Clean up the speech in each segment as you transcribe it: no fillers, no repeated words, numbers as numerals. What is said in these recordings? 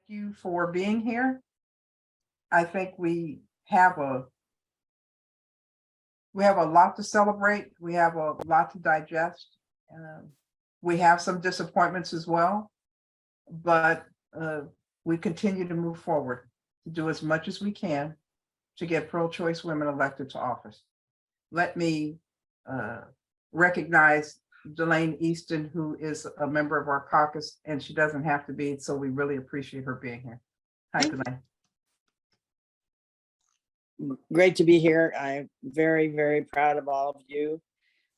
you for being here. I think we have a lot to celebrate. We have a lot to digest. We have some disappointments as well, but we continue to move forward to do as much as we can to get pro-choice women elected to office. Let me recognize Jaclyn Easton, who is a member of our caucus, and she doesn't have to be, so we really appreciate her being here. Hi, Jaclyn. Great to be here. I'm very, very proud of all of you.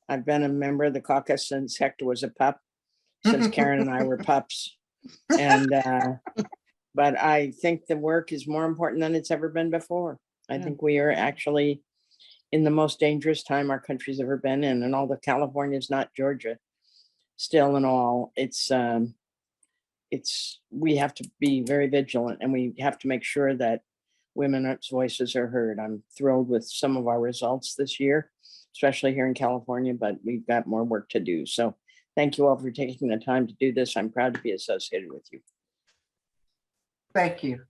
I've been a member of the caucus since Hector was a pup, since Karen and I were pups. And but I think the work is more important than it's ever been before. I think we are actually in the most dangerous time our country's ever been in, and although California is not Georgia, still in all, it's we have to be very vigilant, and we have to make sure that women's voices are heard. I'm thrilled with some of our results this year, especially here in California, but we've got more work to do. So thank you all for taking the time to do this. I'm proud to be associated with you. Thank you.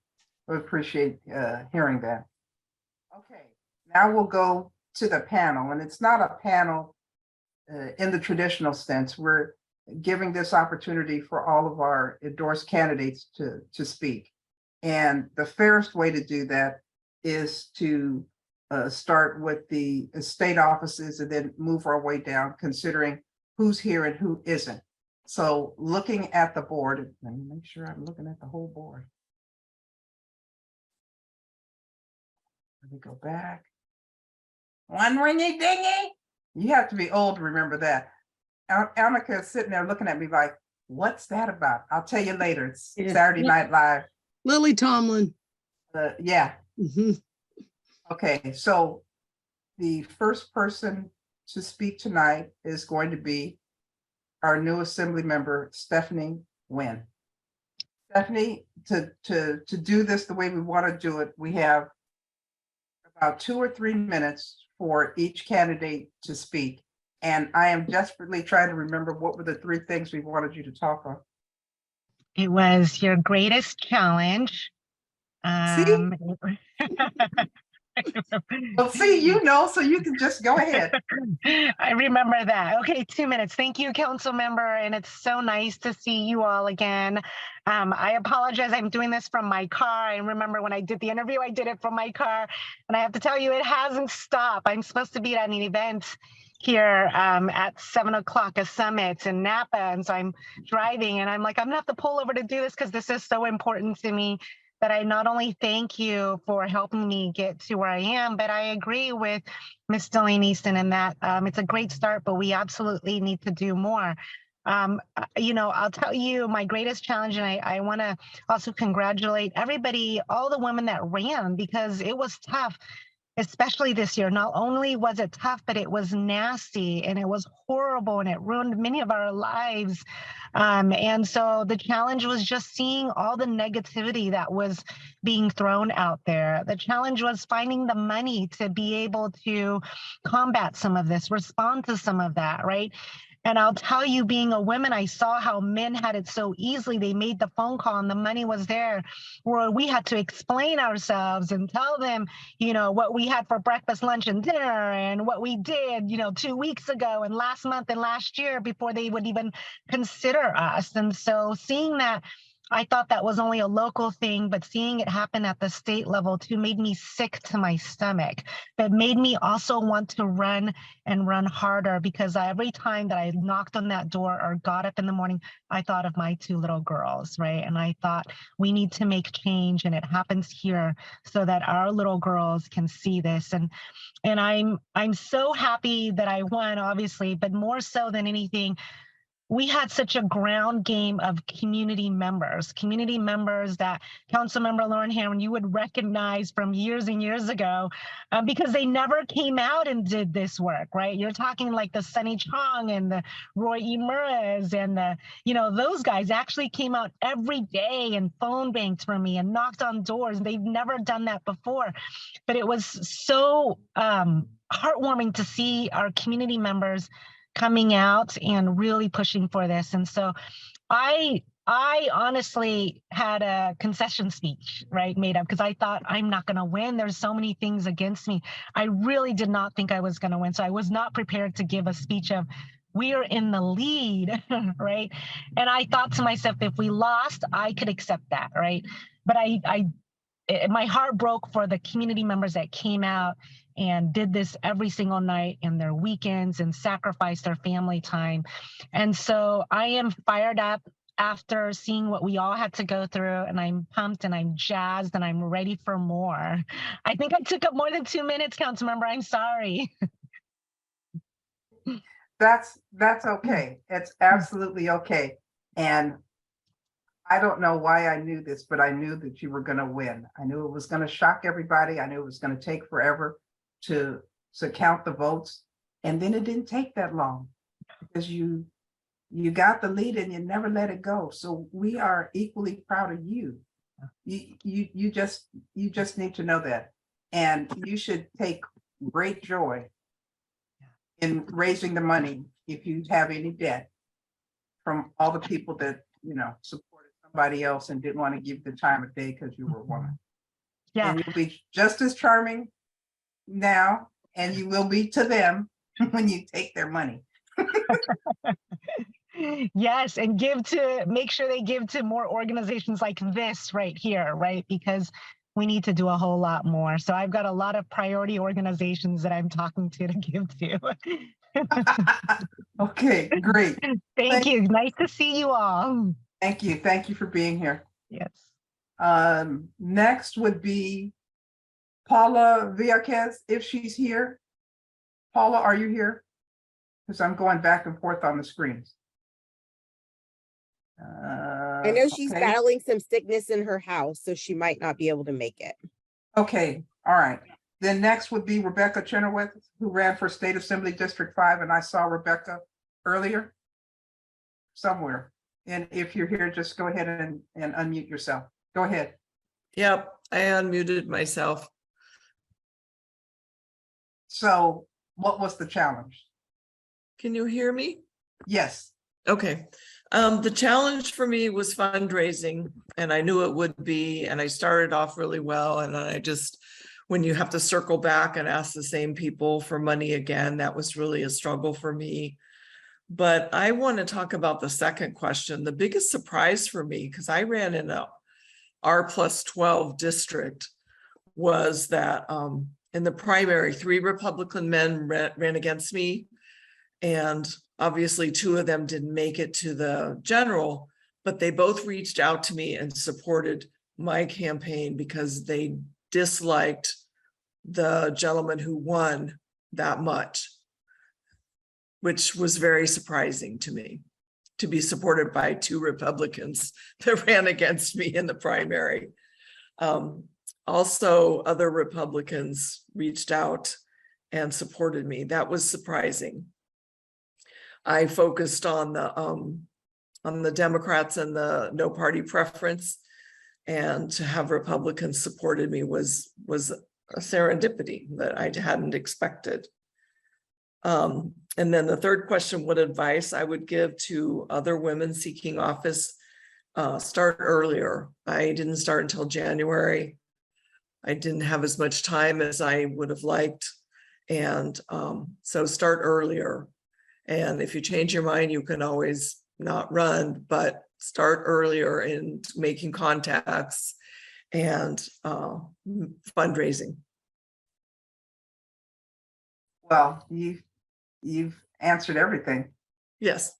We appreciate hearing that. Okay, now we'll go to the panel, and it's not a panel in the traditional sense. We're giving this opportunity for all of our endorsed candidates to speak. And the fairest way to do that is to start with the state offices and then move our way down, considering who's here and who isn't. So looking at the board, let me make sure I'm looking at the whole board. Let me go back. One ringy dingy. You have to be old to remember that. Annika is sitting there looking at me like, what's that about? I'll tell you later. It's Saturday Night Live. Lily Tomlin. Yeah. Mm-hmm. Okay, so the first person to speak tonight is going to be our new Assembly member, Stephanie Nguyen. Stephanie, to do this the way we want to do it, we have about 2 or 3 minutes for each candidate to speak. And I am desperately trying to remember what were the 3 things we wanted you to talk on. It was your greatest challenge. See? Well, see, you know, so you can just go ahead. I remember that. Okay, 2 minutes. Thank you, council member. And it's so nice to see you all again. I apologize. I'm doing this from my car. I remember when I did the interview, I did it from my car. And I have to tell you, it hasn't stopped. I'm supposed to be at an event here at 7 o'clock, a summit in Napa. And so I'm driving and I'm like, I'm gonna have to pull over to do this because this is so important to me. That I not only thank you for helping me get to where I am, but I agree with Ms. Jaclyn Easton in that it's a great start, but we absolutely need to do more. You know, I'll tell you my greatest challenge, and I want to also congratulate everybody, all the women that ran, because it was tough, especially this year. Not only was it tough, but it was nasty and it was horrible and it ruined many of our lives. And so the challenge was just seeing all the negativity that was being thrown out there. The challenge was finding the money to be able to combat some of this, respond to some of that, right? And I'll tell you, being a woman, I saw how men had it so easily. They made the phone call and the money was there, where we had to explain ourselves and tell them, you know, what we had for breakfast, lunch, and dinner, and what we did, you know, 2 weeks ago and last month and last year before they would even consider us. And so seeing that, I thought that was only a local thing, but seeing it happen at the state level too made me sick to my stomach. But made me also want to run and run harder, because every time that I knocked on that door or got up in the morning, I thought of my 2 little girls, right? And I thought we need to make change, and it happens here so that our little girls can see this. And I'm so happy that I won, obviously, but more so than anything, we had such a ground game of community members that Councilmember Lauren Herron, you would recognize from years and years ago, because they never came out and did this work, right? You're talking like the Sunny Chong and the Roy E. Murras and the, you know, those guys actually came out every day and phone banked for me and knocked on doors. They've never done that before, but it was so heartwarming to see our community members coming out and really pushing for this. And so I I honestly had a concession speech, right, made up because I thought I'm not going to win. There's so many things against me. I really did not think I was going to win. So I was not prepared to give a speech of, we are in the lead, right? And I thought to myself, if we lost, I could accept that, right? But my heart broke for the community members that came out and did this every single night in their weekends and sacrificed their family time. And so I am fired up after seeing what we all had to go through, and I'm pumped and I'm jazzed and I'm ready for more. I think I took up more than 2 minutes, Councilmember. I'm sorry. That's okay. It's absolutely okay. And I don't know why I knew this, but I knew that you were going to win. I knew it was going to shock everybody. I knew it was going to take forever to count the votes. And then it didn't take that long because you got the lead and you never let it go. So we are equally proud of you. You just need to know that. And you should take great joy in raising the money if you have any debt from all the people that, supported somebody else and didn't want to give the time of day because you were a woman. Yeah. And you'll be just as charming now, and you will be to them when you take their money. Yes, and make sure they give to more organizations like this right here, right? Because we need to do a whole lot more. So I've got a lot of priority organizations that I'm talking to give to. Okay, great. Thank you. Nice to see you all. Thank you. Thank you for being here. Yes. Next would be Paula Villachez, if she's here. Paula, are you here? Because I'm going back and forth on the screens. I know she's okay. battling some sickness in her house, so she might not be able to make it. Okay, all right. Then next would be Rebecca Chenoweth, who ran for State Assembly District 5, and I saw Rebecca earlier somewhere. And if you're here, just go ahead and unmute yourself. Go ahead. Yep, I unmuted myself. So what was the challenge? Can you hear me? Yes. Okay. The challenge for me was fundraising, and I knew it would be, and I started off really well. And I just, when you have to circle back and ask the same people for money again, that was really a struggle for me. But I want to talk about the second question. The biggest surprise for me, because I ran in a R+12 district, was that in the primary, 3 Republican men ran against me. And obviously 2 of them didn't make it to the general, but they both reached out to me and supported my campaign because they disliked the gentleman who won that much, which was very surprising to me, to be supported by 2 Republicans that ran against me in the primary. Also, other Republicans reached out and supported me. That was surprising. I focused on the Democrats and the no party preference, and to have Republicans supported me was a serendipity that I hadn't expected. And then the third question, what advice I would give to other women seeking office? Start earlier. I didn't start until January. I didn't have as much time as I would have liked. And so start earlier. And if you change your mind, you can always not run, but start earlier in making contacts and fundraising. Well, you've answered everything. Yes.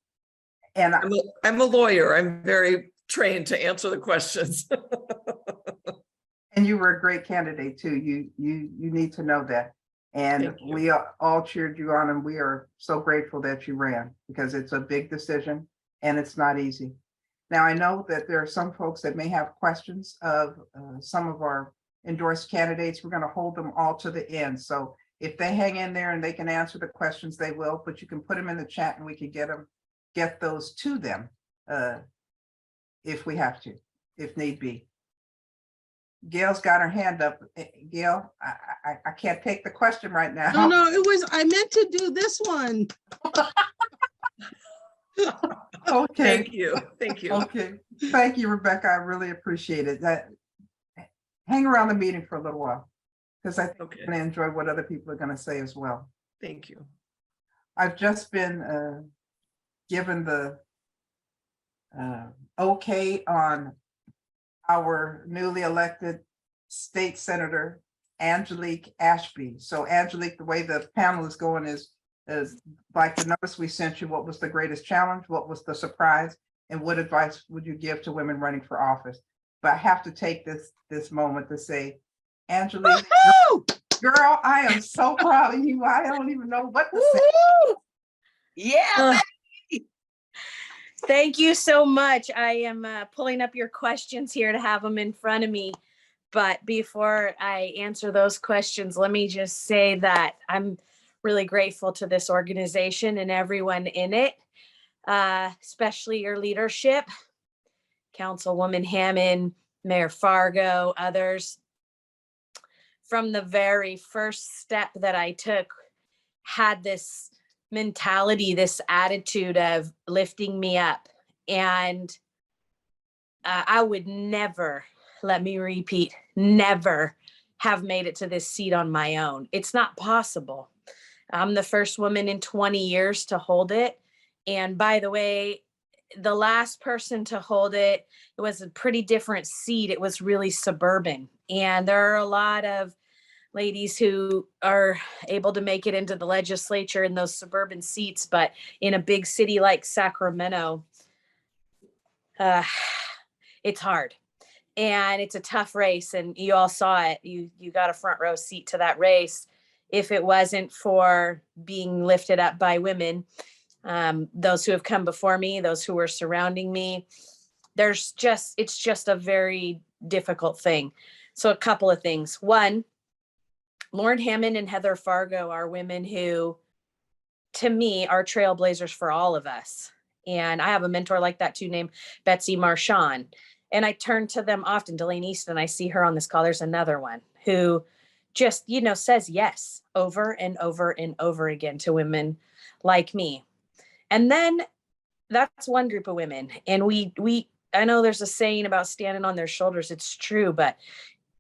And I'm a lawyer. I'm very trained to answer the questions. and you were a great candidate too. You need to know that. And we all cheered you on, and we are so grateful that you ran, because it's a big decision and it's not easy. Now, I know that there are some folks that may have questions of some of our endorsed candidates. We're going to hold them all to the end. So if they hang in there and they can answer the questions, they will, but you can put them in the chat and we can get those to them if we have to, if need be. Gail's got her hand up. Gail, I can't take the question right now. No, I meant to do this one. Okay, Thank you. Thank you. okay. Thank you, Rebecca. I really appreciate it. Hang around the meeting for a little while, because I think Okay. I'm going to enjoy what other people are going to say as well. Thank you. I've just been given the okay on our newly elected state senator, Angelique Ashby. So Angelique, the way the panel is going is like the notice we sent you, what was the greatest challenge? What was the surprise? And what advice would you give to women running for office? But I have to take this moment to say, Angelique, girl, I am so proud of you. I don't even know what to say. Woo! Yeah. Thank you so much. I am pulling up your questions here to have them in front of me. But before I answer those questions, let me just say that I'm really grateful to this organization and everyone in it, especially your leadership, Councilwoman Hammond, Mayor Fargo, others. From the very first step that I took, had this mentality, this attitude of lifting me up. And I would never, let me repeat, never have made it to this seat on my own. It's not possible. I'm the first woman in 20 years to hold it. And by the way, the last person to hold it, it was a pretty different seat. It was really suburban. And there are a lot of ladies who are able to make it into the legislature in those suburban seats, but in a big city like Sacramento, it's hard and it's a tough race. And you all saw it. You got a front row seat to that race. If it wasn't for being lifted up by women, those who have come before me, those who were surrounding me, it's just a very difficult thing. So a couple of things. One, Lauren Hammond and Heather Fargo are women who, to me, are trailblazers for all of us. And I have a mentor like that too, named Betsy Marchand. And I turn to them often. Delane Easton, I see her on this call. There's another one who just, says yes over and over and over again to women like me. And then that's one group of women. And I know there's a saying about standing on their shoulders. It's true, but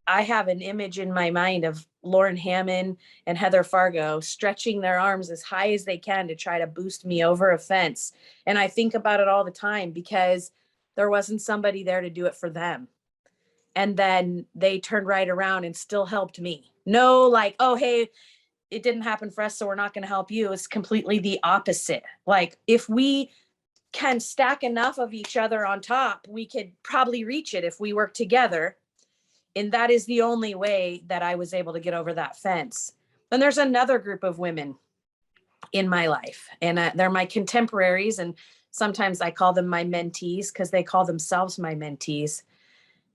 I have an image in my mind of Lauren Hammond and Heather Fargo stretching their arms as high as they can to try to boost me over a fence. And I think about it all the time because there wasn't somebody there to do it for them. And then they turned right around and still helped me. No, like, oh, hey, it didn't happen for us, so we're not going to help you. It's completely the opposite. Like, if we can stack enough of each other on top, we could probably reach it if we work together. And that is the only way that I was able to get over that fence. Then there's another group of women in my life, and they're my contemporaries. And sometimes I call them my mentees because they call themselves my mentees.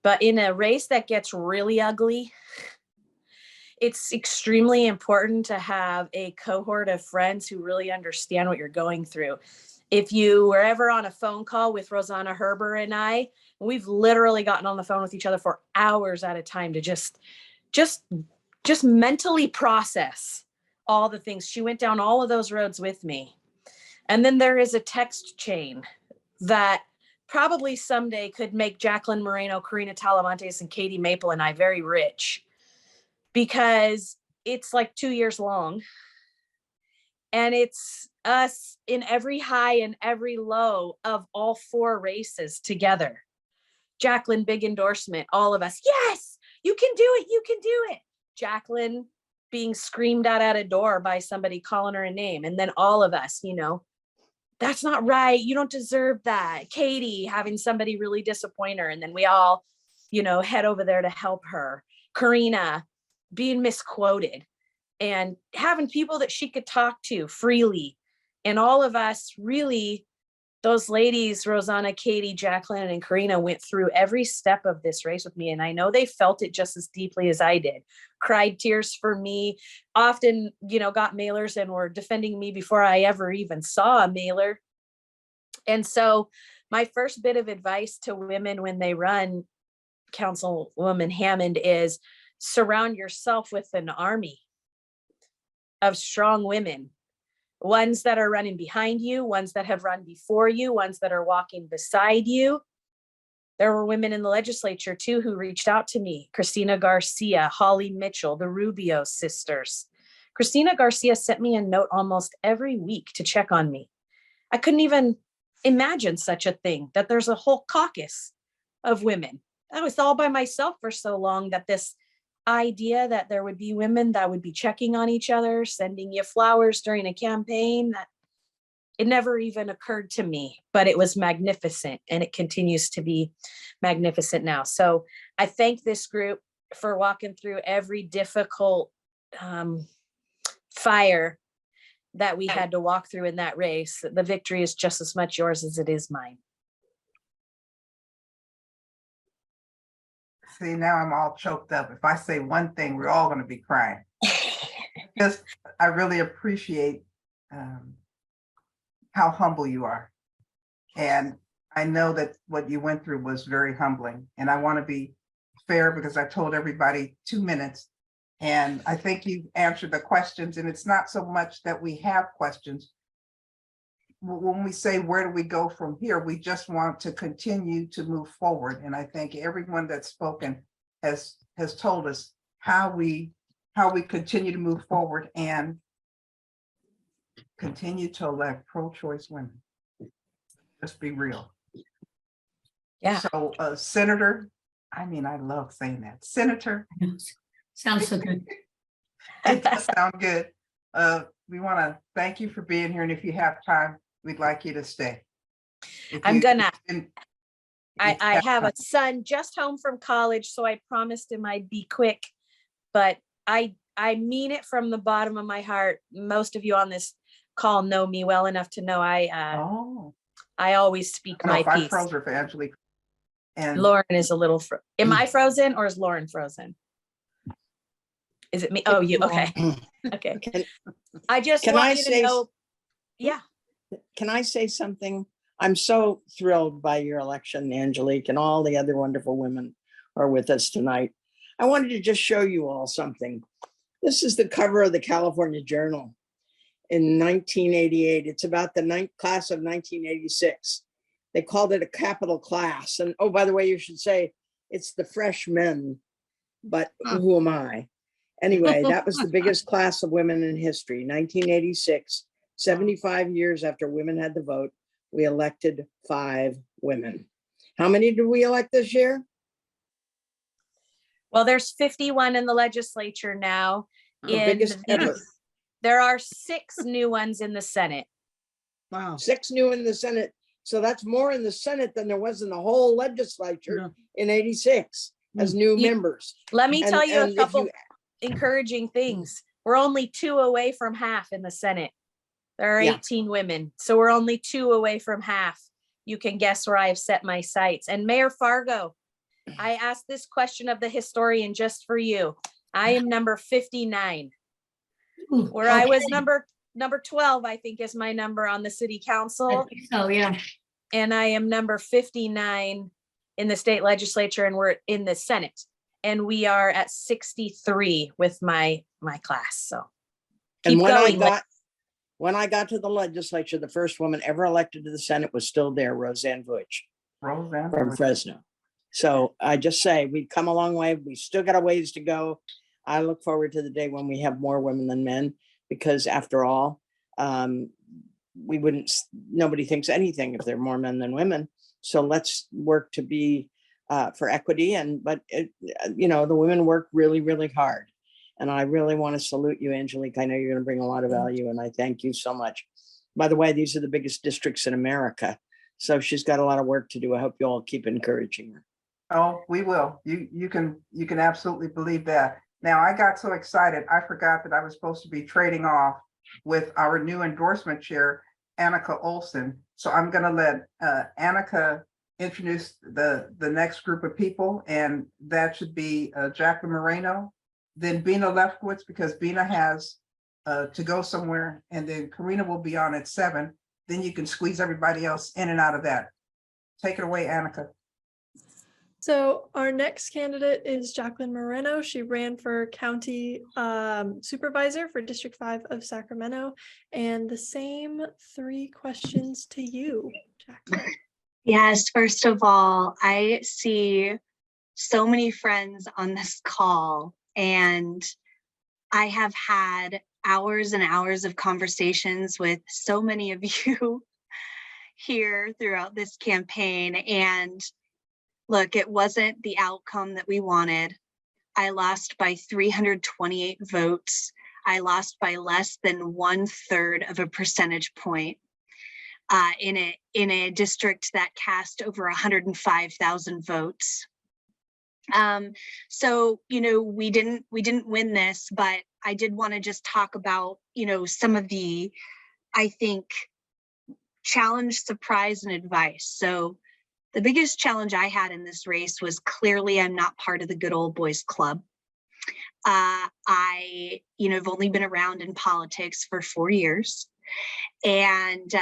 But in a race that gets really ugly, it's extremely important to have a cohort of friends who really understand what you're going through. If you were ever on a phone call with Rosanna Herber and I, we've literally gotten on the phone with each other for hours at a time to just mentally process all the things. She went down all of those roads with me. And then there is a text chain that probably someday could make Jaclyn Moreno, Karina Talamantes, and Katie Maple and I very rich, because it's like 2 years long. And it's us in every high and every low of all four races together. Jaclyn, big endorsement, all of us. Yes, you can do it. You can do it. Jaclyn being screamed at a door by somebody calling her a name. And then all of us, that's not right. You don't deserve that. Katie having somebody really disappoint her. And then we all, head over there to help her. Karina being misquoted and having people that she could talk to freely. And all of us really, those ladies, Rosanna, Katie, Jaclyn, and Karina, went through every step of this race with me. And I know they felt it just as deeply as I did. Cried tears for me, often, got mailers and were defending me before I ever even saw a mailer. And so my first bit of advice to women when they run, Councilwoman Hammond, is surround yourself with an army of strong women. ones that are running behind you, ones that have run before you, ones that are walking beside you. There were women in the legislature too who reached out to me. Christina Garcia, Holly Mitchell, the Rubio sisters. Christina Garcia sent me a note almost every week to check on me. I couldn't even imagine such a thing, that there's a whole caucus of women. I was all by myself for so long that this idea that there would be women that would be checking on each other, sending you flowers during a campaign, that it never even occurred to me, but it was magnificent, and it continues to be magnificent now. So I thank this group for walking through every difficult fire that we had to walk through in that race. The victory is just as much yours as it is mine. See, now I'm all choked up. If I say one thing, we're all going to be crying. Because I really appreciate how humble you are. And I know that what you went through was very humbling. And I want to be fair because I told everybody 2 minutes. And I think you answered the questions. And it's not so much that we have questions. When we say, where do we go from here? We just want to continue to move forward. And I think everyone that's spoken has told us how we continue to move forward and continue to elect pro-choice women. Let's be real. Yeah. So Senator, I mean, I love saying that. Senator. Sounds so good. It does sound good. We want to thank you for being here. And if you have time, we'd like you to stay. I'm gonna. I have a son just home from college, so I promised him I'd be quick, but I mean it from the bottom of my heart. Most of you on this call know me well enough to know I always speak my piece. I froze her for Angelique. And Lauren is a little, am I frozen or is Lauren frozen? Is it me? Oh, you, okay. Okay. I just want you to know, yeah. Can I say something? I'm so thrilled by your election, Angelique, and all the other wonderful women who are with us tonight. I wanted to just show you all something. This is the cover of the California Journal in 1988. It's about the class of 1986. They called it a capital class. And oh, by the way, you should say it's the freshmen, but who am I? Anyway, that was the biggest class of women in history, 1986, 75 years after women had the vote, we elected 5 women. How many did we elect this year? Well, there's 51 in the legislature now. Biggest ever. There are 6 new ones in the Senate. Wow. 6 new in the Senate. So that's more in the Senate than there was in the whole legislature in 86 as new members. Let me tell you a couple encouraging things. We're only 2 away from half in the Senate. There are 18 women, so we're only 2 away from half. You can guess where I've set my sights. And Mayor Fargo, I asked this question of the historian just for you. I am number 59, where I was number 12, I think is my number on the city council. Oh, yeah. And I am number 59 in the state legislature, and we're in the Senate. And we are at 63 with my class. So keep going. When I got to the legislature, the first woman ever elected to the Senate was still there, Roseanne Vuitch from Fresno. So I just say we've come a long way. We still got a ways to go. I look forward to the day when we have more women than men, because after all, nobody thinks anything if there are more men than women. So let's work to be for equity. But the women work really, really hard. And I really want to salute you, Angelique. I know you're going to bring a lot of value, and I thank you so much. By the way, these are the biggest districts in America. So she's got a lot of work to do. I hope you all keep encouraging her. Oh, we will. You can absolutely believe that. Now, I got so excited, I forgot that I was supposed to be trading off with our new endorsement chair, Annika Olson. So I'm going to let Annika introduce the next group of people, and that should be Jaclyn Moreno, then Bina Lefkowitz, because Bina has to go somewhere, and then Karina will be on at 7. Then you can squeeze everybody else in and out of that. Take it away, Annika. So our next candidate is Jaclyn Moreno. She ran for county supervisor for District 5 of Sacramento. And the same 3 questions to you, Jaclyn. Yes, first of all, I see so many friends on this call, and I have had hours and hours of conversations with so many of you here throughout this campaign. And look, it wasn't the outcome that we wanted. I lost by 328 votes. I lost by less than 1/3 of a percentage point in a district that cast over 105,000 votes. So, you know, we didn't win this, but I did want to just talk about, you know, some of the, I think, challenge, surprise, and advice. So the biggest challenge I had in this race was clearly I'm not part of the good old boys club. I, you know, have only been around in politics for 4 years, and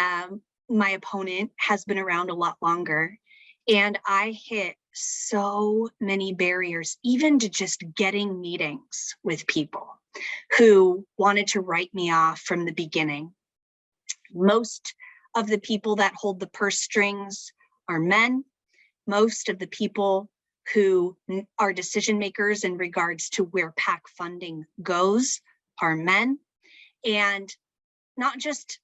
my opponent has been around a lot longer. And I hit so many barriers, even to just getting meetings with people who wanted to write me off from the beginning. Most of the people that hold the purse strings are men. Most of the people who are decision makers in regards to where PAC funding goes are men. And not just,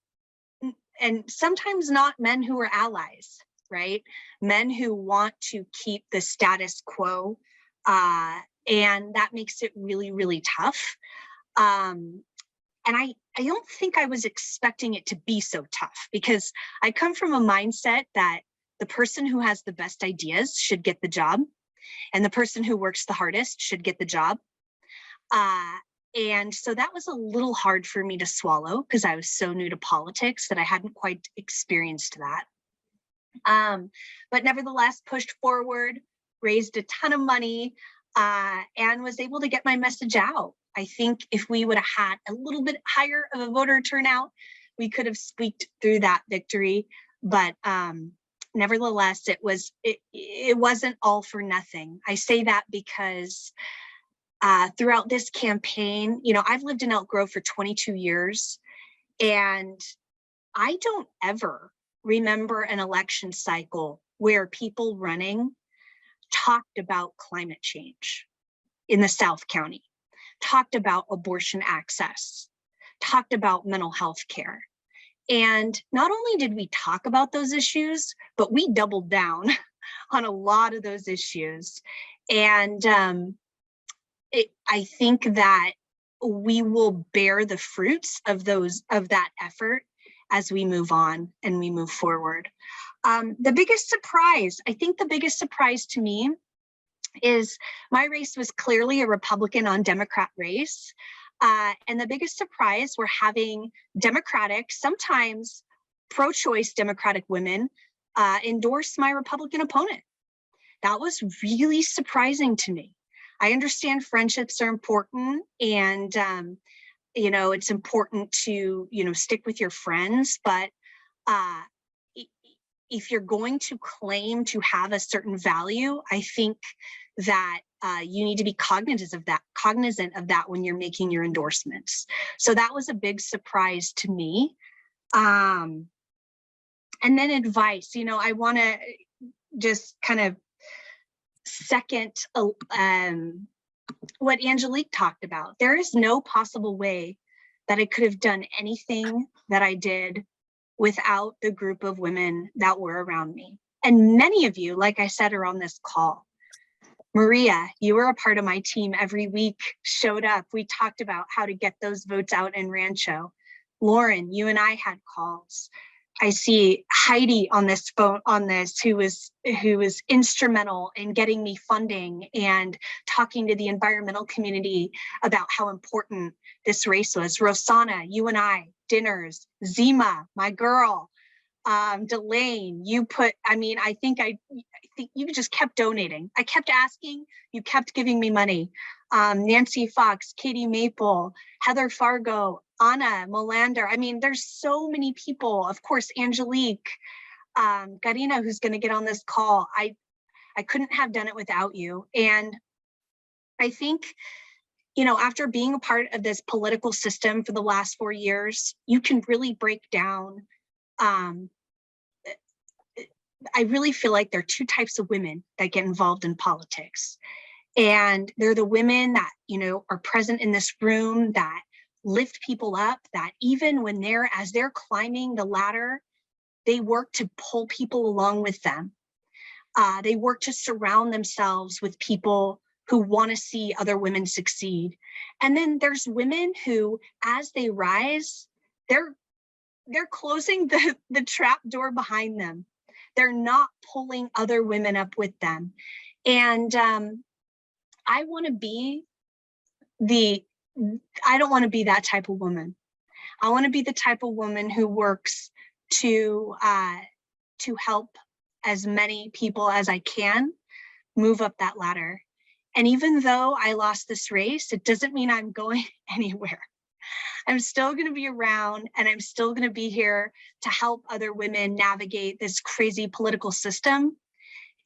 and sometimes not men who are allies, right? Men who want to keep the status quo. And that makes it really, really tough. And I don't think I was expecting it to be so tough, because I come from a mindset that the person who has the best ideas should get the job, and the person who works the hardest should get the job. And so that was a little hard for me to swallow, because I was so new to politics that I hadn't quite experienced that. But nevertheless, pushed forward, raised a ton of money, and was able to get my message out. I think if we would have had a little bit higher of a voter turnout, we could have squeaked through that victory. But nevertheless, it wasn't all for nothing. I say that because throughout this campaign, you know, I've lived in Elk Grove for 22 years, and I don't ever remember an election cycle where people running talked about climate change in the South County, talked about abortion access, talked about mental health care. And not only did we talk about those issues, but we doubled down on a lot of those issues. And I think that we will bear the fruits of that effort as we move on and we move forward. The biggest surprise to me is my race was clearly a Republican on Democrat race. And the biggest surprise, we're having Democratic, sometimes pro-choice Democratic women endorse my Republican opponent. That was really surprising to me. I understand friendships are important, and you know, it's important to, you know, stick with your friends, but if you're going to claim to have a certain value, I think that you need to be cognizant of that when you're making your endorsements. So that was a big surprise to me. And then advice, you know, I want to just kind of second what Angelique talked about. There is no possible way that I could have done anything that I did without the group of women that were around me. And many of you, like I said, are on this call. Maria, you were a part of my team every week, showed up. We talked about how to get those votes out in Rancho. Lauren, you and I had calls. I see Heidi on this phone, who was instrumental in getting me funding and talking to the environmental community about how important this race was. Rosanna, you and I, dinners. Zima, my girl. Delane, you put, I mean, I think you just kept donating. I kept asking, you kept giving me money. Nancy Fox, Katie Maple, Heather Fargo, Anna Molander. I mean, there's so many people. Of course, Angelique, Garina, who's going to get on this call. I I couldn't have done it without you. And I think, you know, after being a part of this political system for the last 4 years, you can really break down. I really feel like there are two types of women that get involved in politics. And they're the women that, you know, are present in this room, that lift people up, that even when as they're climbing the ladder, they work to pull people along with them. They work to surround themselves with people who want to see other women succeed. And then there's women who, as they rise, they're closing the trap door behind them. They're not pulling other women up with them. And I want to be I don't want to be that type of woman. I want to be the type of woman who works to help as many people as I can move up that ladder. And even though I lost this race, it doesn't mean I'm going anywhere. I'm still going to be around, and I'm still going to be here to help other women navigate this crazy political system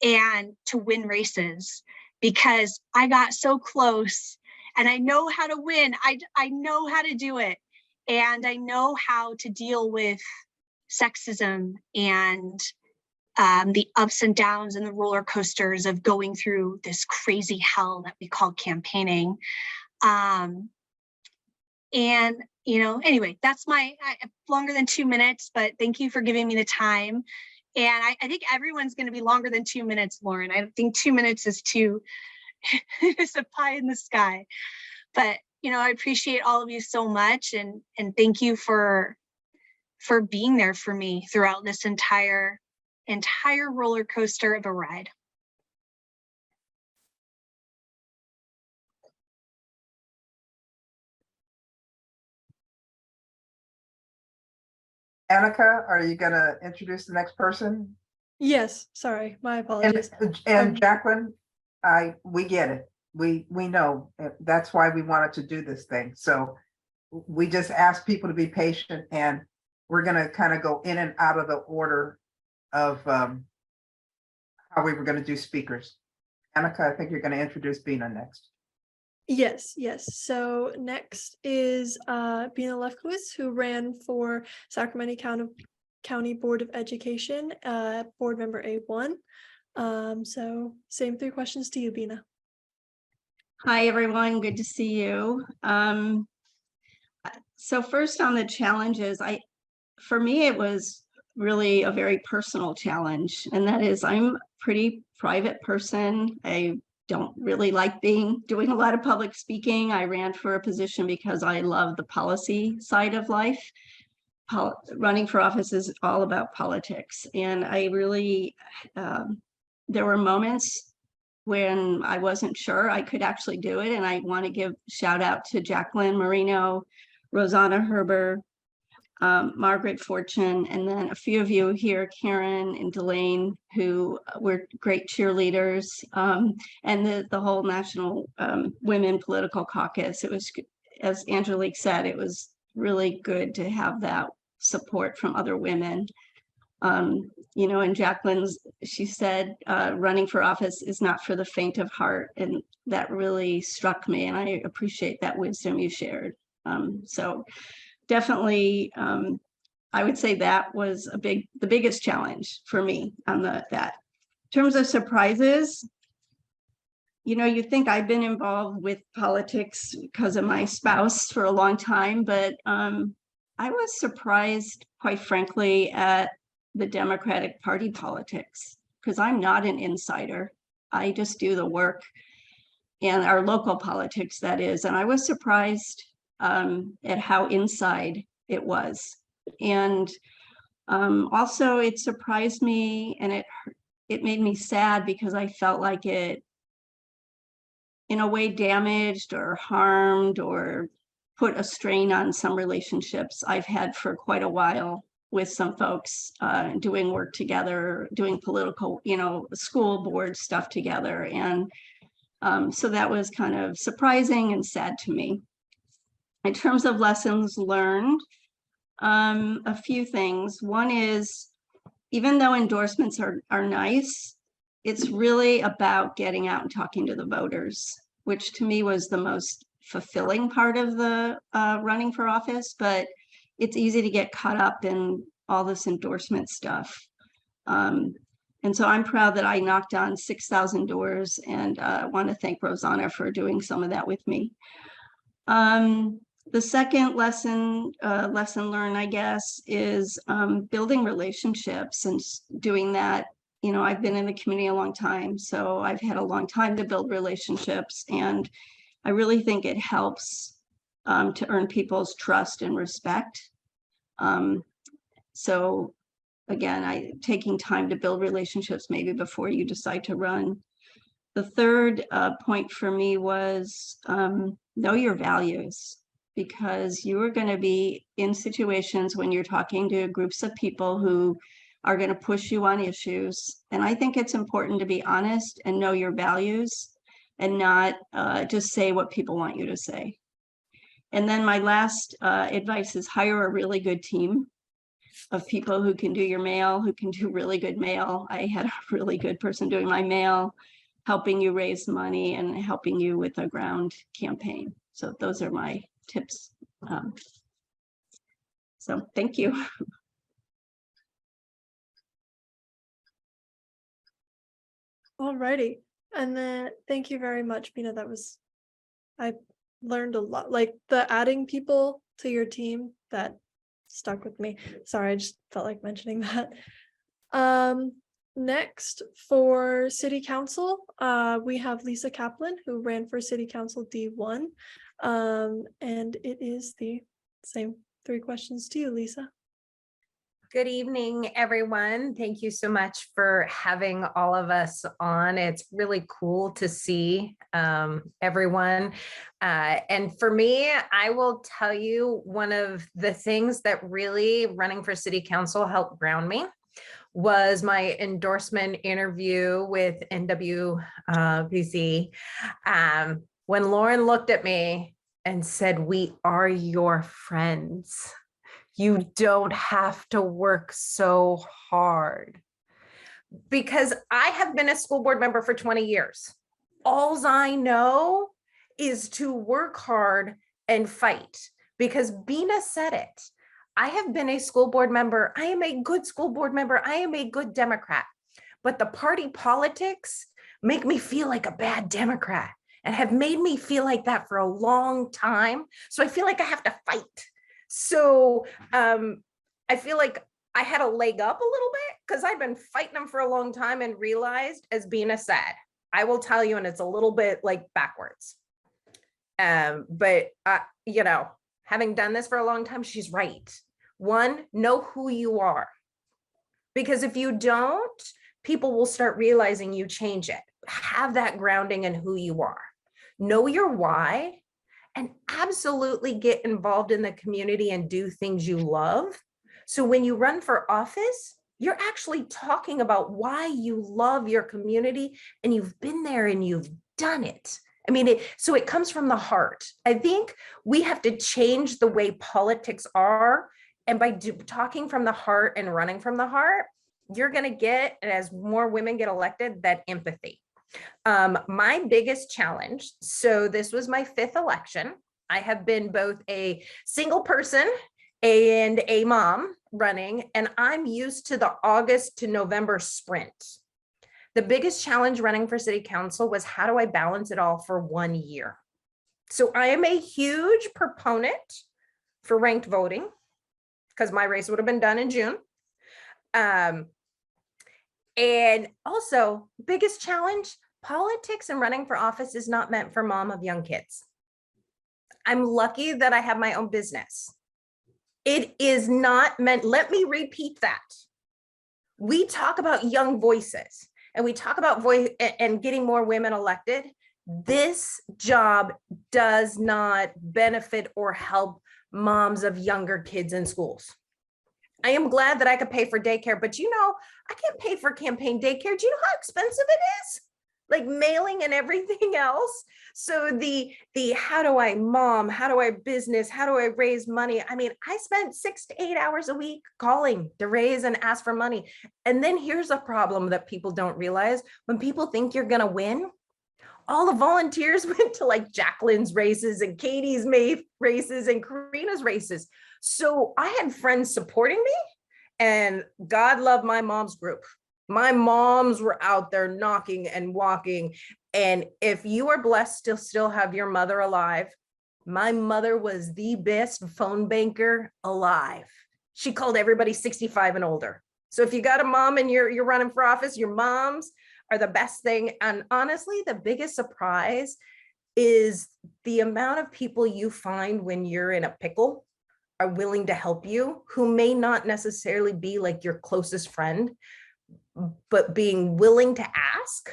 and to win races, because I got so close and I know how to win. I know how to do it. And I know how to deal with sexism and the ups and downs and the roller coasters of going through this crazy hell that we call campaigning. And, you know, anyway, that's longer than 2 minutes, but thank you for giving me the time. And I think everyone's going to be longer than 2 minutes, Lauren. I think 2 minutes is it's a pie in the sky. But, you know, I appreciate all of you so much. And thank you for being there for me throughout this entire roller coaster of a ride. Annika, are you gonna introduce the next person? Yes, sorry, my apologies. And Jaclyn, we get it. We know that's why we wanted to do this thing. So we just ask people to be patient, and we're gonna kind of go in and out of the order of how we were gonna do speakers. Annika, I think you're gonna introduce Bina next. Yes. So next is Bina Lefkowitz, who ran for Sacramento County Board of Education, board member A1. So same 3 questions to you, Bina. Hi, everyone. Good to see you. So first on the challenges, for me, it was really a very personal challenge. And that is, I'm a pretty private person. I don't really like doing a lot of public speaking. I ran for a position because I love the policy side of life. Running for office is all about politics. And I really, there were moments when I wasn't sure I could actually do it. And I want to give shout out to Jaclyn Moreno, Rosanna Herber, Margaret Fortune, and then a few of you here, Karen and Delane, who were great cheerleaders, and the whole National Women Political Caucus. It was, as Angelique said, it was really good to have that support from other women. You know, and she said, running for office is not for the faint of heart. And that really struck me. And I appreciate that wisdom you shared. So definitely, I would say that was the biggest challenge for me on that. In terms of surprises, you know, you think I've been involved with politics because of my spouse for a long time, but I was surprised, quite frankly, at the Democratic Party politics, because I'm not an insider. I just do the work, and our local politics, that is. And I was surprised at how inside it was. And also it surprised me, and it made me sad, because I felt like it in a way damaged or harmed or put a strain on some relationships I've had for quite a while with some folks doing work together, doing political, you know, school board stuff together. And so that was kind of surprising and sad to me. In terms of lessons learned, a few things. One is, even though endorsements are nice, it's really about getting out and talking to the voters, which to me was the most fulfilling part of the running for office, but it's easy to get caught up in all this endorsement stuff. And so I'm proud that I knocked on 6,000 doors, and I want to thank Rosanna for doing some of that with me. The second lesson learned, I guess, is building relationships and doing that. You know, I've been in the community a long time, so I've had a long time to build relationships, and I really think it helps to earn people's trust and respect. So again, taking time to build relationships maybe before you decide to run. The third point for me was know your values, because you are going to be in situations when you're talking to groups of people who are going to push you on issues. And I think it's important to be honest and know your values and not just say what people want you to say. And then my last advice is hire a really good team of people who can do your mail, who can do really good mail. I had a really good person doing my mail, helping you raise money and helping you with a ground campaign. So those are my tips. So thank you. Alrighty. And then thank you very much, Bina. I learned a lot, like the adding people to your team, that stuck with me. Sorry, I just felt like mentioning that. Next for City Council, we have Lisa Kaplan, who ran for City Council D1. And it is the same 3 questions to you, Lisa. Good evening, everyone. Thank you so much for having all of us on. It's really cool to see everyone. And for me, I will tell you, one of the things that really running for City Council helped ground me was my endorsement interview with NWPC. When Lauren looked at me and said, "We are your friends. You don't have to work so hard." Because I have been a school board member for 20 years. All I know is to work hard and fight, because Bina said it. I have been a school board member. I am a good school board member. I am a good Democrat, but the party politics make me feel like a bad Democrat and have made me feel like that for a long time. So I feel like I have to fight. So I feel like I had a leg up a little bit because I've been fighting them for a long time and realized, as Bina said, I will tell you, and it's a little bit like backwards. But you know, having done this for a long time, she's right. One, know who you are. Because if you don't, people will start realizing you change it. Have that grounding in who you are. Know your why. And absolutely get involved in the community and do things you love. So when you run for office, you're actually talking about why you love your community and you've been there and you've done it. I mean, so it comes from the heart. I think we have to change the way politics are. And by talking from the heart and running from the heart, you're going to get, as more women get elected, that empathy. My biggest challenge, so this was my 5th election. I have been both a single person and a mom running, and I'm used to the August to November sprint. The biggest challenge running for City Council was, how do I balance it all for 1 year? So I am a huge proponent for ranked voting, because my race would have been done in June. And also, biggest challenge, politics and running for office is not meant for mom of young kids. I'm lucky that I have my own business. It is not meant, let me repeat that. We talk about young voices and we talk about voice and getting more women elected. This job does not benefit or help moms of younger kids in schools. I am glad that I could pay for daycare, but you know, I can't pay for campaign daycare. Do you know how expensive it is? like mailing and everything else. So the how do I business, how do I raise money? I mean, I spent 6 to 8 hours a week calling to raise and ask for money. And then here's a problem that people don't realize. When people think you're gonna win, all the volunteers went to like Jaclyn's races and Katie's races and Karina's races. So I had friends supporting me, and God love my mom's group. My moms were out there knocking and walking. And if you are blessed to still have your mother alive, my mother was the best phone banker alive. She called everybody 65 and older. So if you got a mom and you're running for office, your moms are the best thing. And honestly, the biggest surprise is the amount of people you find when you're in a pickle are willing to help you, who may not necessarily be like your closest friend, but being willing to ask.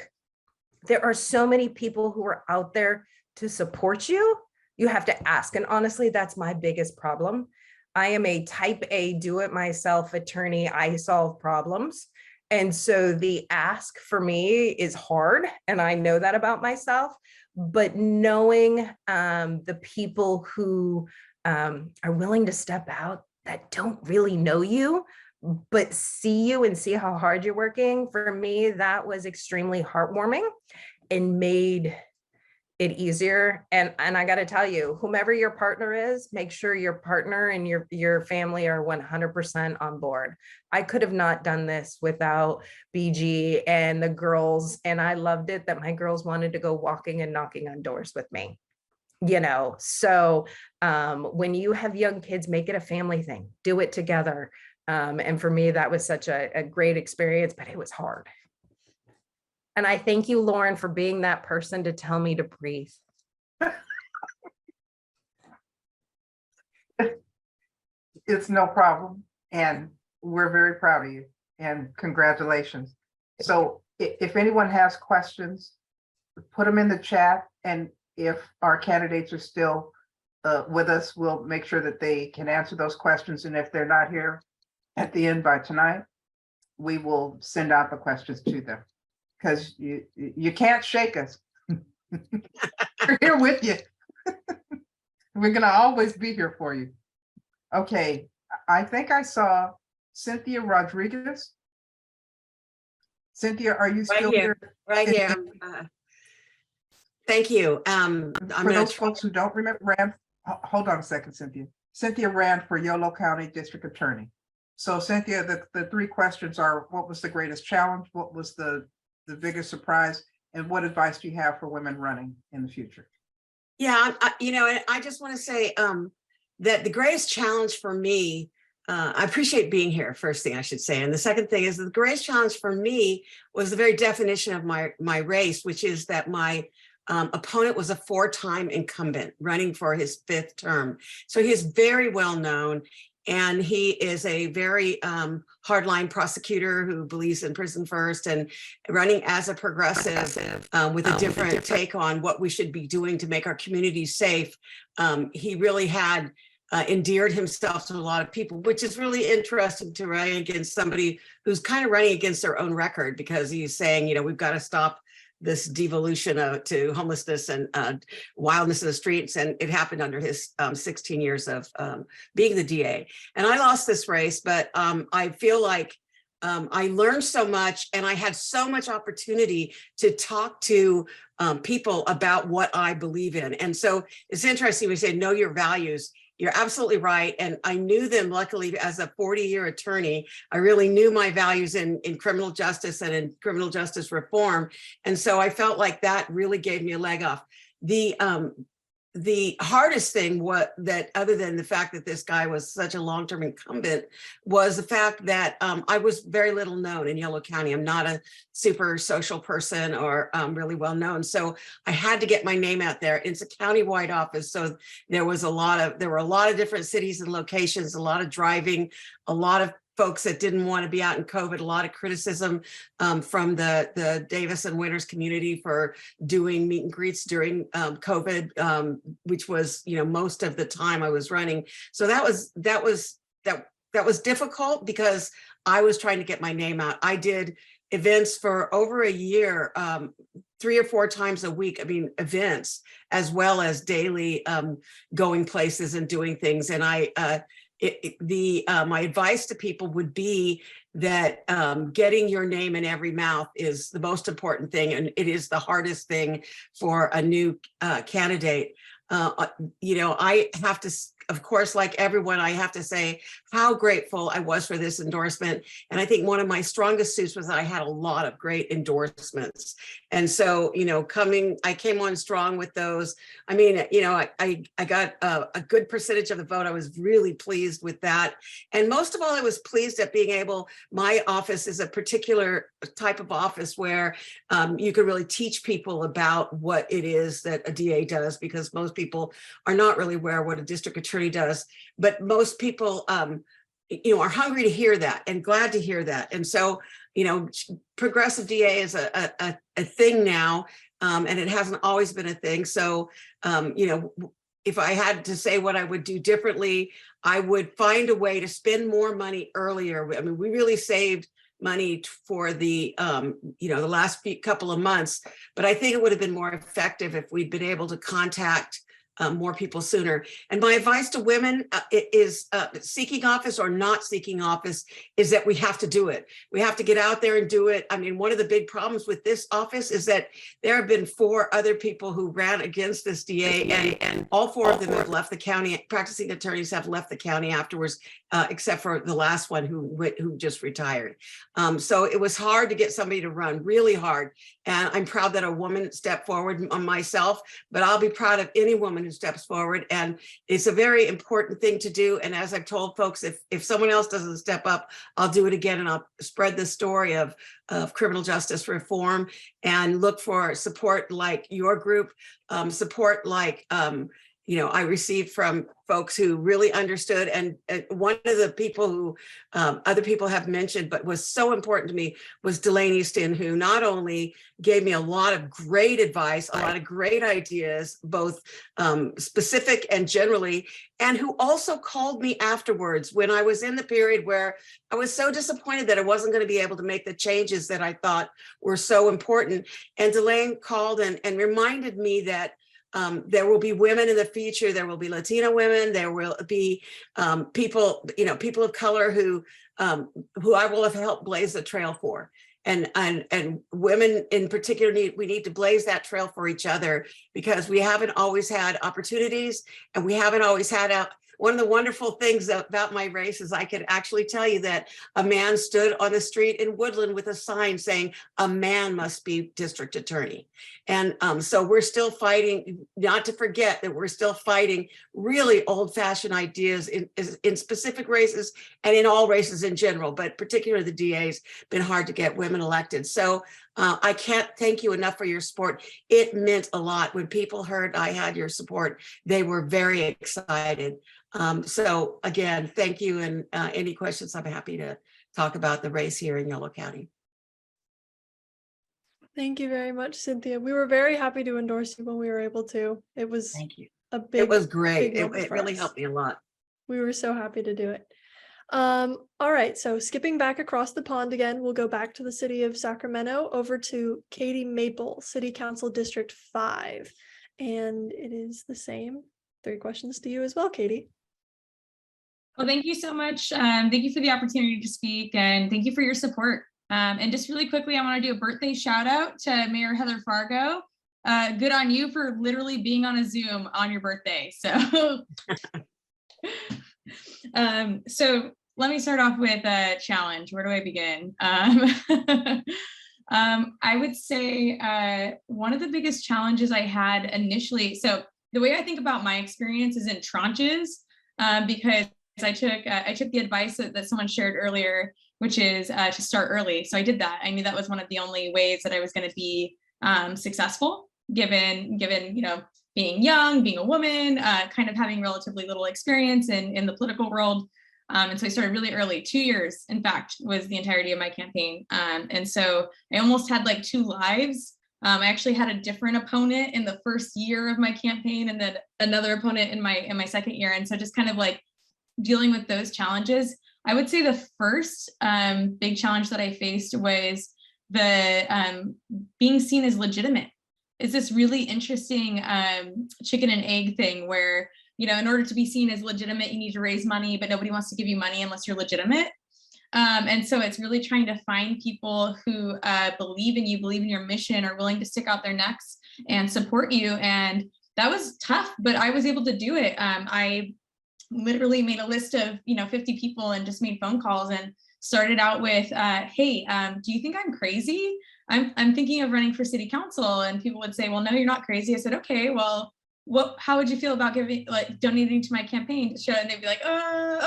There are so many people who are out there to support you. You have to ask. And honestly, that's my biggest problem. I am a type A do-it-myself attorney. I solve problems. And so the ask for me is hard. And I know that about myself. But knowing the people who are willing to step out that don't really know you, but see you and see how hard you're working, for me, that was extremely heartwarming and made it easier. And I got to tell you, whomever your partner is, make sure your partner and your family are 100% on board. I could have not done this without BG and the girls. And I loved it that my girls wanted to go walking and knocking on doors with me. You know, so when you have young kids, make it a family thing, do it together. And for me, that was such a great experience, but it was hard. And I thank you, Lauren, for being that person to tell me to breathe. It's no problem. And we're very proud of you, and congratulations. So if anyone has questions, put them in the chat. And if our candidates are still with us, we'll make sure that they can answer those questions. And if they're not here at the end by tonight, we will send out the questions to them, because you can't shake us. We're here with you. We're gonna always be here for you. Okay, I think I saw Cynthia Rodriguez. Cynthia, are you still here? Right here. Thank you. For those folks who don't remember, hold on a second, Cynthia. Cynthia ran for Yolo County District Attorney. So Cynthia, the three questions are: what was the greatest challenge? What was the biggest surprise? And what advice do you have for women running in the future? Yeah, I just want to say that the greatest challenge for me, I appreciate being here, first thing I should say. And the second thing is that the greatest challenge for me was the very definition of my race, which is that my opponent was a 4-time incumbent running for his 5th term. So he is very well known. And he is a very hardline prosecutor who believes in prison first and running as a progressive with a different take on what we should be doing to make our communities safe. He really had endeared himself to a lot of people, which is really interesting to run against somebody who's kind of running against their own record, because he's saying, we've got to stop this devolution to homelessness and wildness in the streets. And it happened under his 16 years of being the DA. And I lost this race, but I feel like I learned so much, and I had so much opportunity to talk to people about what I believe in. And so it's interesting, we say, know your values. You're absolutely right. And I knew them, luckily, as a 40-year attorney. I really knew my values in criminal justice and in criminal justice reform. And so I felt like that really gave me a leg up. The hardest thing, other than the fact that this guy was such a long-term incumbent, was the fact that I was very little known in Yolo County. I'm not a super social person or really well known. So I had to get my name out there. It's a countywide office. So there were a lot of different cities and locations, a lot of driving, a lot of folks that didn't want to be out in COVID, a lot of criticism from the Davis and Winters community for doing meet and greets during COVID, which was, most of the time I was running. So that was difficult, because I was trying to get my name out. I did events for over a year, 3 or 4 times a week. I mean, events as well as daily going places and doing things. And my advice to people would be that getting your name in every mouth is the most important thing, and it is the hardest thing for a new candidate. I have to, of course, like everyone, I have to say how grateful I was for this endorsement. And I think one of my strongest suits was that I had a lot of great endorsements. And so, I came on strong with those. I mean, I got a good percentage of the vote. I was really pleased with that. And most of all, I was pleased at being able, my office is a particular type of office where you can really teach people about what it is that a DA does, because most people are not really aware what a district attorney does, but most people are hungry to hear that and glad to hear that. And so, progressive DA is a thing now, and it hasn't always been a thing. So, if I had to say what I would do differently, I would find a way to spend more money earlier. I mean, we really saved money for the last couple of months, but I think it would have been more effective if we'd been able to contact more people sooner. And my advice to women is seeking office or not seeking office is that we have to do it. We have to get out there and do it. I mean, one of the big problems with this office is that there have been 4 other people who ran against this DA, and all 4 of them have left the county. Practicing attorneys have left the county afterwards, except for the last one who just retired. So it was hard to get somebody to run, really hard. And I'm proud that a woman stepped forward on myself, but I'll be proud of any woman who steps forward. And it's a very important thing to do. And as I've told folks, if someone else doesn't step up, I'll do it again, and I'll spread the story of criminal justice reform and look for support like your group, support like I received from folks who really understood. And one of the people who other people have mentioned, but was so important to me, was Delaney Stin, who not only gave me a lot of great advice, a lot of great ideas, both specific and generally, and who also called me afterwards when I was in the period where I was so disappointed that I wasn't going to be able to make the changes that I thought were so important. And Delaney called and reminded me that there will be women in the future. There will be Latina women. There will be people of color who I will have helped blaze the trail for. And women in particular we need to blaze that trail for each other, because we haven't always had opportunities, and we haven't always had one of the wonderful things about my race is I could actually tell you that a man stood on the street in Woodland with a sign saying, "A man must be district attorney." And so we're still fighting, not to forget that we're still fighting really old-fashioned ideas in specific races and in all races in general, but particularly the DA's been hard to get women elected. So I can't thank you enough for your support. It meant a lot. When people heard I had your support, they were very excited. So again, thank you. And any questions, I'm happy to talk about the race here in Yolo County. Thank you very much, Cynthia. We were very happy to endorse you when we were able to. It was Thank you. a big, it was great. big moment It for really us. helped me a lot. We were so happy to do it. All right, so skipping back across the pond again, we'll go back to the city of Sacramento over to Katie Maple, City Council District 5. And it is the same 3 questions to you as well, Katie. Well, thank you so much. Thank you for the opportunity to speak, and thank you for your support. And just really quickly, I want to do a birthday shout out to Mayor Heather Fargo. Good on you for literally being on a Zoom on your birthday. So, so let me start off with a challenge. Where do I begin? I would say one of the biggest challenges I had initially, so the way I think about my experience is in tranches, because I took the advice that someone shared earlier, which is to start early. So I did that. I knew that was one of the only ways that I was going to be successful, given being young, being a woman, kind of having relatively little experience in the political world. And so I started really early. 2 years, in fact, was the entirety of my campaign. And so I almost had like 2 lives. I actually had a different opponent in the first year of my campaign, and then another opponent in my second year. And so just kind of like dealing with those challenges, I would say the first big challenge that I faced was the being seen as legitimate. It's this really interesting chicken and egg thing where, you know, in order to be seen as legitimate, you need to raise money, but nobody wants to give you money unless you're legitimate. And so it's really trying to find people who believe in you, believe in your mission, are willing to stick out their necks and support you. And that was tough, but I was able to do it. I literally made a list of, 50 people and just made phone calls and started out with, hey, do you think I'm crazy? I'm thinking of running for city council. And people would say, well, no, you're not crazy. I said, okay, well, how would you feel about donating to my campaign to show? And they'd be like,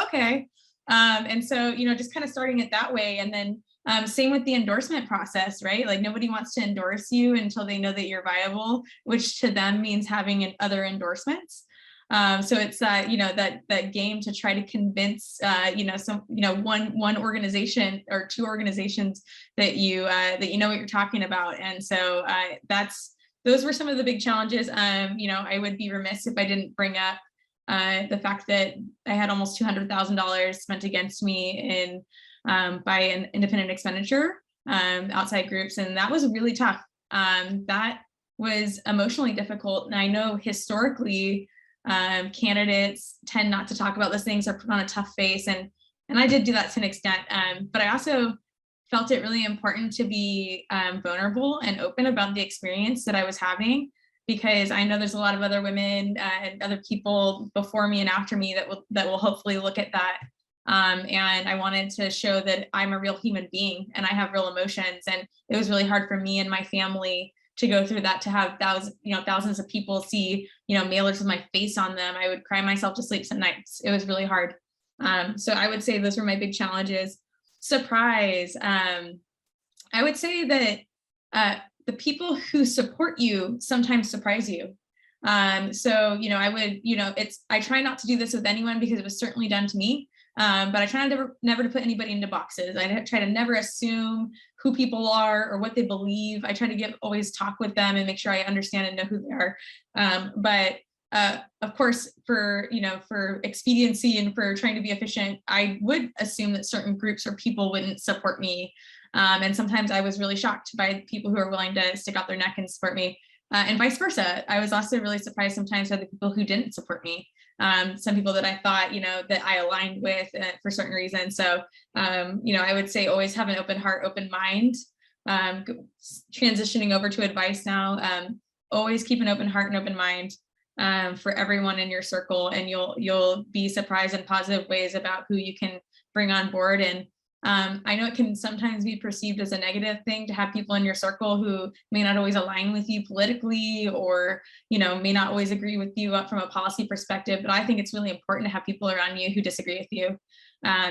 okay. And so, just kind of starting it that way. And then same with the endorsement process, right? Like nobody wants to endorse you until they know that you're viable, which to them means having other endorsements. So it's that game to try to convince one organization or two organizations that you know what you're talking about. And so those were some of the big challenges. I would be remiss if I didn't bring up the fact that I had almost $200,000 spent against me by an independent expenditure outside groups, and that was really tough. That was emotionally difficult, and I know historically candidates tend not to talk about those things or put on a tough face, and I did do that to an extent, but I also felt it really important to be vulnerable and open about the experience that I was having, because I know there's a lot of other women and other people before me and after me that will hopefully look at that. And I wanted to show that I'm a real human being and I have real emotions. And it was really hard for me and my family to go through that, to have thousands of people see, mailers with my face on them. I would cry myself to sleep some nights. It was really hard. So I would say those were my big challenges. Surprise. I would say that the people who support you sometimes surprise you. So, I try not to do this with anyone because it was certainly done to me. But I try never to put anybody into boxes. I try to never assume who people are or what they believe. I try to always talk with them and make sure I understand and know who they are. But of course, for expediency and for trying to be efficient, I would assume that certain groups or people wouldn't support me. And sometimes I was really shocked by people who are willing to stick out their neck and support me. And vice versa. I was also really surprised sometimes by the people who didn't support me. Some people that I thought, that I aligned with for certain reasons. So, I would say always have an open heart, open mind. Transitioning over to advice now, always keep an open heart and open mind for everyone in your circle, and you'll be surprised in positive ways about who you can bring on board. And I know it can sometimes be perceived as a negative thing to have people in your circle who may not always align with you politically, or, may not always agree with you from a policy perspective. But I think it's really important to have people around you who disagree with you,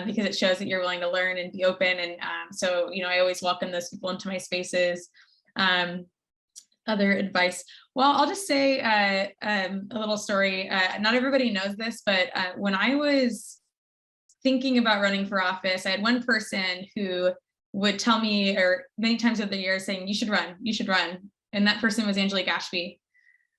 because it shows that you're willing to learn and be open. And so, I always welcome those people into my spaces. Other advice. Well, I'll just say a little story. Not everybody knows this, but when I was thinking about running for office, I had one person who would tell me, or many times over the years, saying, you should run. And that person was Angelique Ashby.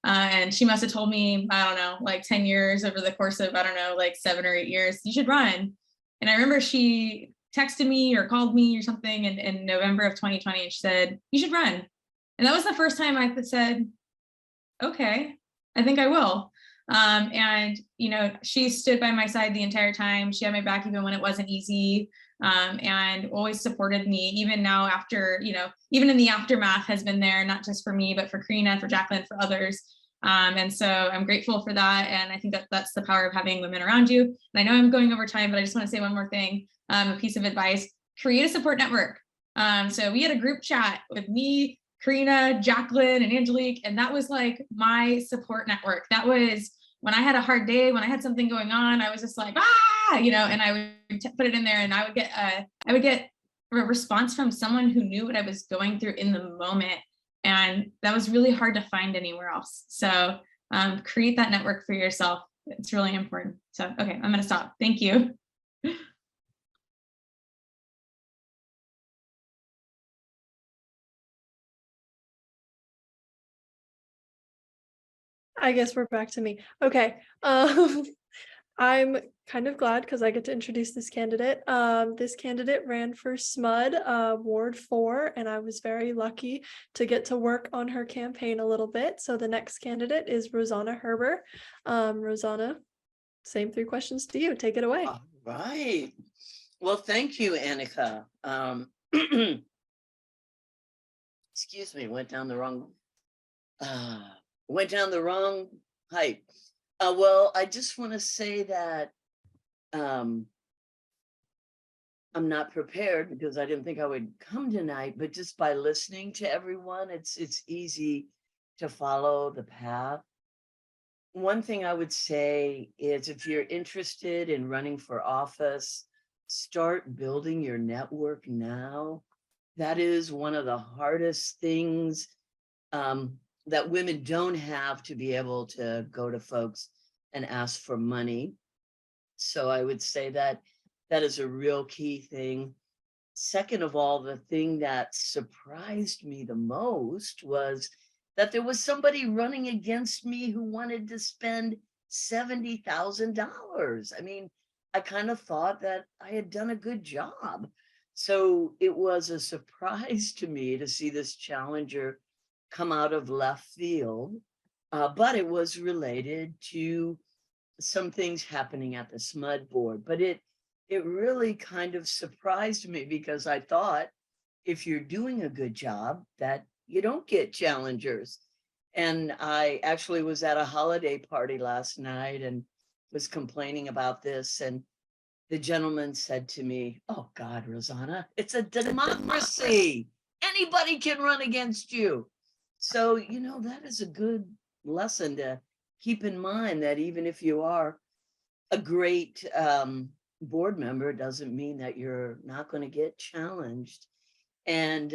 And she must have told me, I don't know, like 10 years over the course of, 7 or 8 years, you should run. And I remember she texted me or called me or something in November of 2020, and she said, you should run. And that was the first time I said, okay, I think I will. And, she stood by my side the entire time. She had my back even when it wasn't easy, and always supported me, even now after, even in the aftermath, has been there, not just for me, but for Karina, for Jaclyn, for others. And so I'm grateful for that. And I think that's the power of having women around you. And I know I'm going over time, but I just want to say one more thing, a piece of advice: create a support network. So we had a group chat with me, Karina, Jaclyn, and Angelique, and that was like my support network. That was when I had a hard day, when I had something going on, I was just like, and I would put it in there, and I would get a response from someone who knew what I was going through in the moment. And that was really hard to find anywhere else. So create that network for yourself. It's really important. So, okay, I'm gonna stop. Thank you. I guess we're back to me. Okay. I'm kind of glad because I get to introduce this candidate. This candidate ran for SMUD Ward 4, and I was very lucky to get to work on her campaign a little bit. So the next candidate is Rosanna Herber. Rosanna, same 3 questions to you. Take it away. All right. Well, thank you, Annika. Excuse me, went down the wrong pipe. Well, I just want to say that I'm not prepared because I didn't think I would come tonight, but just by listening to everyone, it's easy to follow the path. One thing I would say is if you're interested in running for office, start building your network now. That is one of the hardest things that women don't have to be able to go to folks and ask for money. So I would say that that is a real key thing. Second of all, the thing that surprised me the most was that there was somebody running against me who wanted to spend $70,000. I mean, I kind of thought that I had done a good job. So it was a surprise to me to see this challenger come out of left field, but it was related to some things happening at the SMUD board. But it really kind of surprised me because I thought if you're doing a good job that you don't get challengers. And I actually was at a holiday party last night and was complaining about this. And the gentleman said to me, "Oh God, Rosanna, it's a democracy. Anybody can run against you." So, you know, that is a good lesson to keep in mind, that even if you are a great board member, it doesn't mean that you're not going to get challenged. And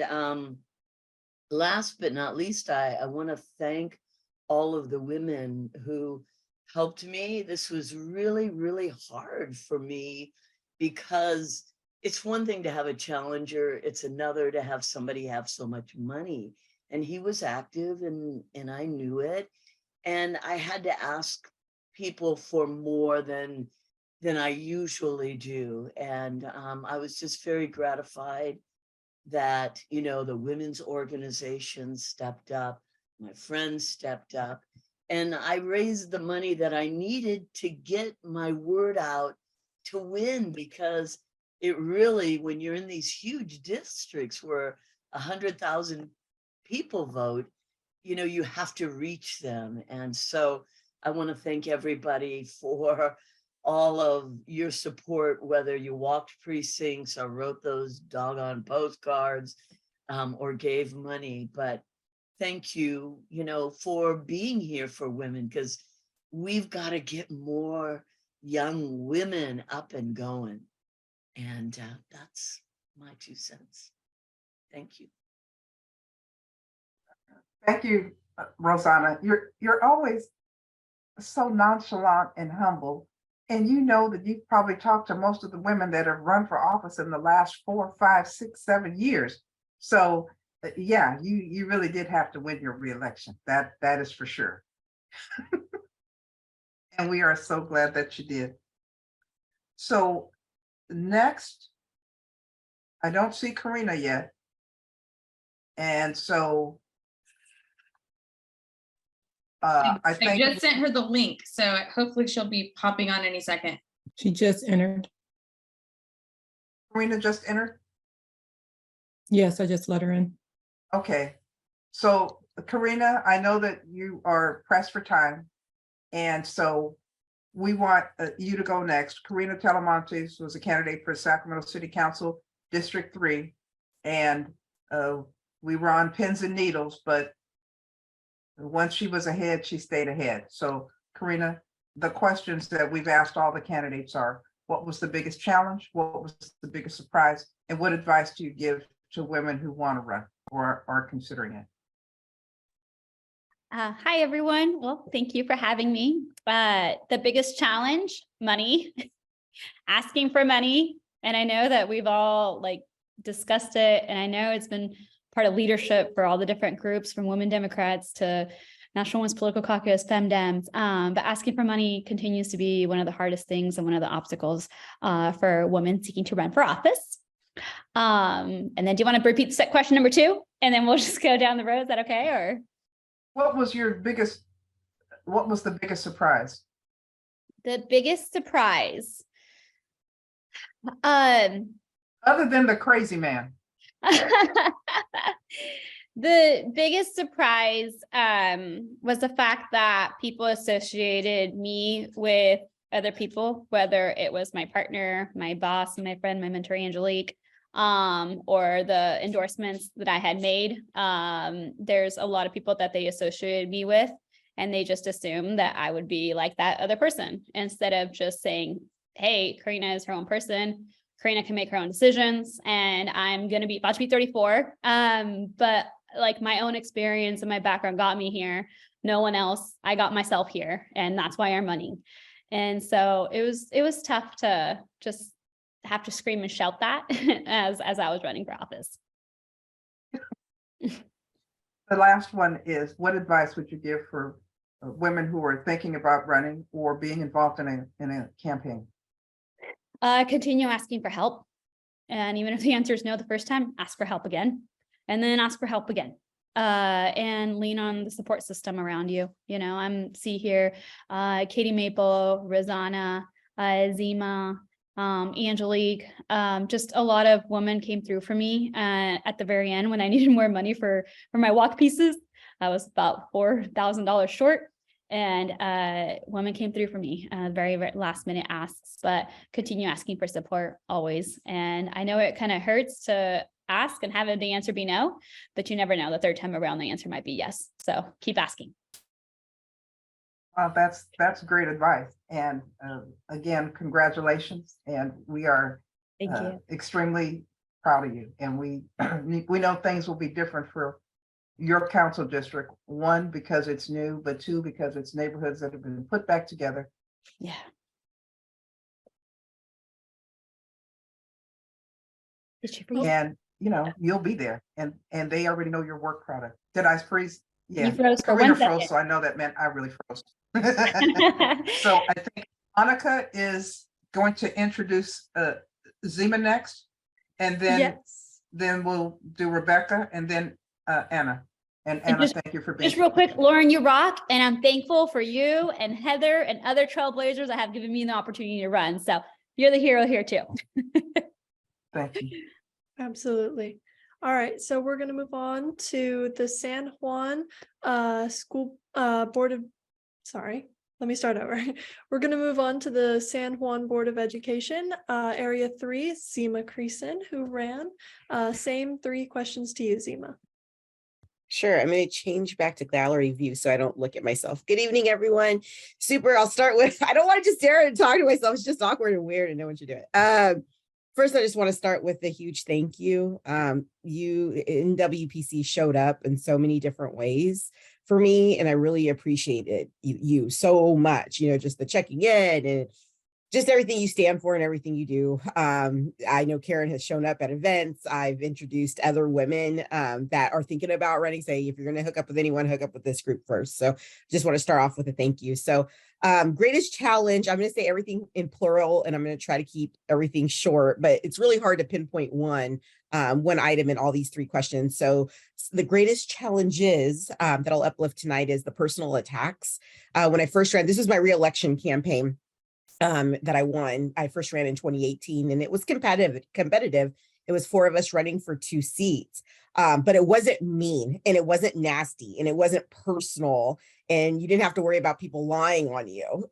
last but not least, I want to thank all of the women who helped me. This was really, really hard for me because it's one thing to have a challenger. It's another to have somebody have so much money. And he was active and I knew it. And I had to ask people for more than I usually do. And I was just very gratified that, you know, the women's organization stepped up, my friends stepped up, and I raised the money that I needed to get my word out to win, because it really, when you're in these huge districts where 100,000 people vote, you know, you have to reach them. And so I want to thank everybody for all of your support, whether you walked precincts or wrote those doggone postcards or gave money. But thank you, you know, for being here for women, because we've got to get more young women up and going. And that's my 2 cents. Thank you. Thank you, Rosanna. You're always so nonchalant and humble. And you know that you've probably talked to most of the women that have run for office in the last 4, 5, 6, 7 years. So yeah, you really did have to win your reelection. That is for sure. And we are so glad that you did. So next, I don't see Karina yet. And so I think just sent her the link, so hopefully she'll be popping on any second. She just entered. Karina just entered. Yes, I just let her in. Okay. So Karina, I know that you are pressed for time. And so we want you to go next. Karina Telemontes was a candidate for Sacramento City Council, District 3. And we were on pins and needles, but once she was ahead, she stayed ahead. So Karina, the questions that we've asked all the candidates are, what was the biggest challenge? What was the biggest surprise? And what advice do you give to women who want to run or are considering it? Hi, everyone. Well, thank you for having me. The biggest challenge, money, asking for money. And I know that we've all discussed it. And I know it's been part of leadership for all the different groups, from Women Democrats to National Women's Political Caucus, FemDems. But asking for money continues to be one of the hardest things and one of the obstacles for women seeking to run for office. And then do you want to repeat question number 2? And then we'll just go down the road. Is that okay? Or what was the biggest surprise? the biggest surprise? Other than the crazy man. The biggest surprise was the fact that people associated me with other people, whether it was my partner, my boss, my friend, my mentor, Angelique, or the endorsements that I had made. There's a lot of people that they associated me with, and they just assumed that I would be like that other person, instead of just saying, hey, Karina is her own person. Karina can make her own decisions, and I'm going to be about to be 34. But like my own experience and my background got me here. No one else. I got myself here, and that's why I'm running. And so it was tough to just have to scream and shout that as I was running for office. The last one is, what advice would you give for women who are thinking about running or being involved in a campaign? Continue asking for help. And even if the answer is no the first time, ask for help again, and then ask for help again. And lean on the support system around you. You know, see here, Katie Maple, Rosanna, Zima, Angelique, just a lot of women came through for me at the very end when I needed more money for my walk pieces. I was about $4,000 short, and women came through for me, very, very last minute asks, but continue asking for support always. And I know it kind of hurts to ask and have the answer be no, but you never know. The third time around, the answer might be yes. So keep asking. That's great advice. And again, congratulations. And we are extremely proud of you. And we know things will be different for your council district. 1, because it's new, but 2, because it's neighborhoods that have been put back together. Yeah. And you know, you'll be there, and they already know your work product. Did I freeze? Yeah, you froze for Karina 1 second. froze, so I know that meant I really froze. So I think Monica is going to introduce Zima next, and then we'll do Rebecca, and then Anna. And Anna, thank you for being here. Just real quick, Lauren, you rock, and I'm thankful for you and Heather and other trailblazers that have given me the opportunity to run. So you're the hero here too. Thank you. Absolutely. All right, so we're going to move on to the San Juan School Board of, let me start over. We're going to move on to the San Juan Board of Education, Area 3, Zima Creason, who ran. Same 3 questions to you, Zima. Sure. I'm going to change back to gallery view so I don't look at myself. Good evening, everyone. Super. I'll start with, I don't want to just stare and talk to myself. It's just awkward and weird and no one should do it. First, I just want to start with a huge thank you. You in WPC showed up in so many different ways for me, and I really appreciated you so much. You know, just the checking in and just everything you stand for and everything you do. I know Karen has shown up at events. I've introduced other women that are thinking about running, say, if you're going to hook up with anyone, hook up with this group first. So just want to start off with a thank you. So greatest challenge, I'm going to say everything in plural, and I'm going to try to keep everything short, but it's really hard to pinpoint one item in all these 3 questions. So the greatest challenges that I'll uplift tonight is the personal attacks. When I first ran, this was my re-election campaign that I won. I first ran in 2018, and it was competitive. It was 4 of us running for 2 seats, but it wasn't mean, and it wasn't nasty, and it wasn't personal, and you didn't have to worry about people lying on you.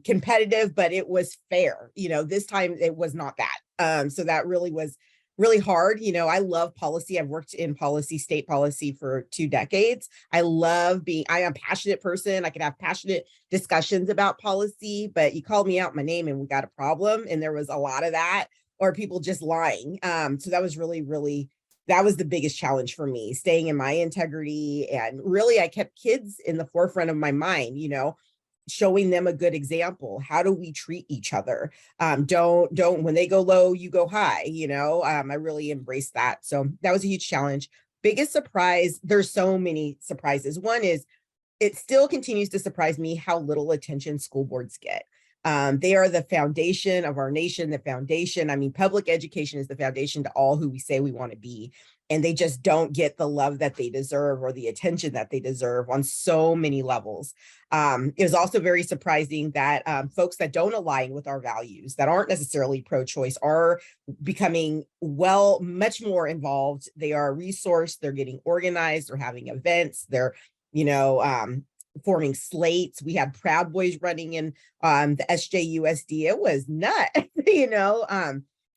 Competitive, but it was fair. You know, this time it was not that. So that really was really hard. You know, I love policy. I've worked in policy, state policy for 2 decades. I am a passionate person. I could have passionate discussions about policy, but you called me out my name and we got a problem. And there was a lot of that, or people just lying. So that was that was the biggest challenge for me, staying in my integrity. And really, I kept kids in the forefront of my mind, you know, showing them a good example. How do we treat each other? Don't when they go low, you go high, you know. I really embraced that. So that was a huge challenge. Biggest surprise, there's so many surprises. One is it still continues to surprise me how little attention school boards get. They are the foundation of our nation, the foundation. I mean, public education is the foundation to all who we say we want to be. And they just don't get the love that they deserve or the attention that they deserve on so many levels. It was also very surprising that folks that don't align with our values, that aren't necessarily pro-choice, are becoming much more involved. They are resourced, they're getting organized, they're having events, they're, forming slates. We had Proud Boys running in the SJUSD. It was nuts,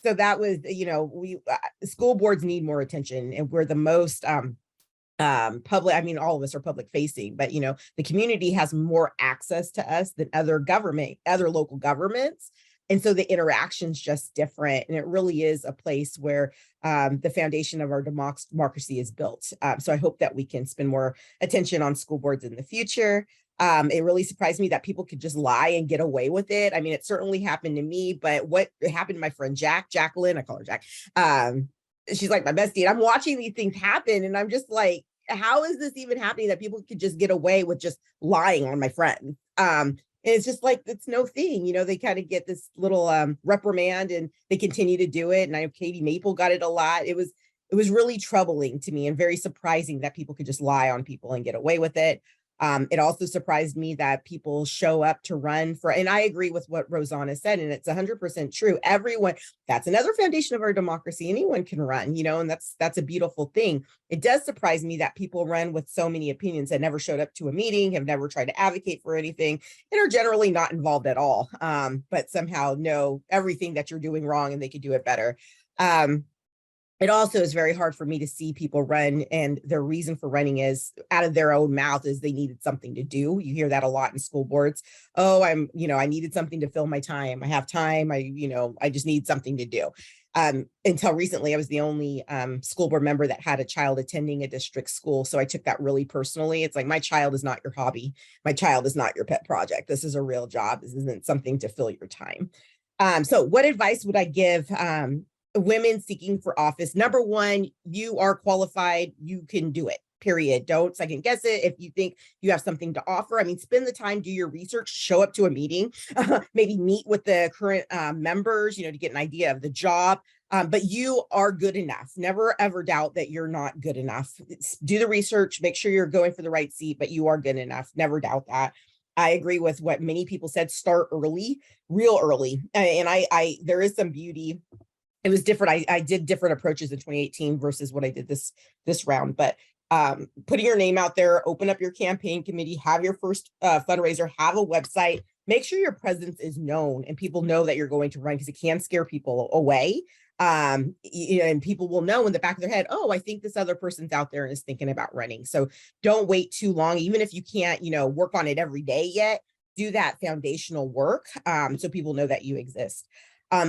so that was, school boards need more attention, and we're the most public. I mean, all of us are public facing, but the community has more access to us than other local governments. And so the interaction's just different. And it really is a place where the foundation of our democracy is built. So I hope that we can spend more attention on school boards in the future. It really surprised me that people could just lie and get away with it. I mean, it certainly happened to me, but what happened to my friend Jaclyn, I call her Jack. She's like my bestie, and I'm watching these things happen, and I'm just like, how is this even happening that people could just get away with just lying on my friend? And it's just like, it's no thing, they kind of get this little reprimand and they continue to do it. And I know Katie Maple got it a lot. It was really troubling to me and very surprising that people could just lie on people and get away with it. It also surprised me that people show up to run for, and I agree with what Rosanna said, and it's 100% true. Everyone, that's another foundation of our democracy. Anyone can run, and that's a beautiful thing. It does surprise me that people run with so many opinions that never showed up to a meeting, have never tried to advocate for anything, and are generally not involved at all, but somehow know everything that you're doing wrong and they could do it better. It also is very hard for me to see people run and their reason for running is out of their own mouth is they needed something to do. You hear that a lot in school boards. Oh, I needed something to fill my time. I have time. I just need something to do. Until recently, I was the only school board member that had a child attending a district school. So I took that really personally. It's like, my child is not your hobby. My child is not your pet project. This is a real job. This isn't something to fill your time. So what advice would I give women seeking for office? Number one, you are qualified. You can do it, period. Don't second guess it. If you think you have something to offer, spend the time, do your research, show up to a meeting, maybe meet with the current members, to get an idea of the job. But you are good enough. Never, ever doubt that you're not good enough. Do the research, make sure you're going for the right seat, but you are good enough. Never doubt that. I agree with what many people said, start early, real early. And there is some beauty. It was different. I did different approaches in 2018 versus what I did this round, but putting your name out there, open up your campaign committee, have your first fundraiser, have a website, make sure your presence is known and people know that you're going to run, because it can scare people away. And people will know in the back of their head, oh, I think this other person's out there and is thinking about running. So don't wait too long, even if you can't, work on it every day yet, do that foundational work so people know that you exist.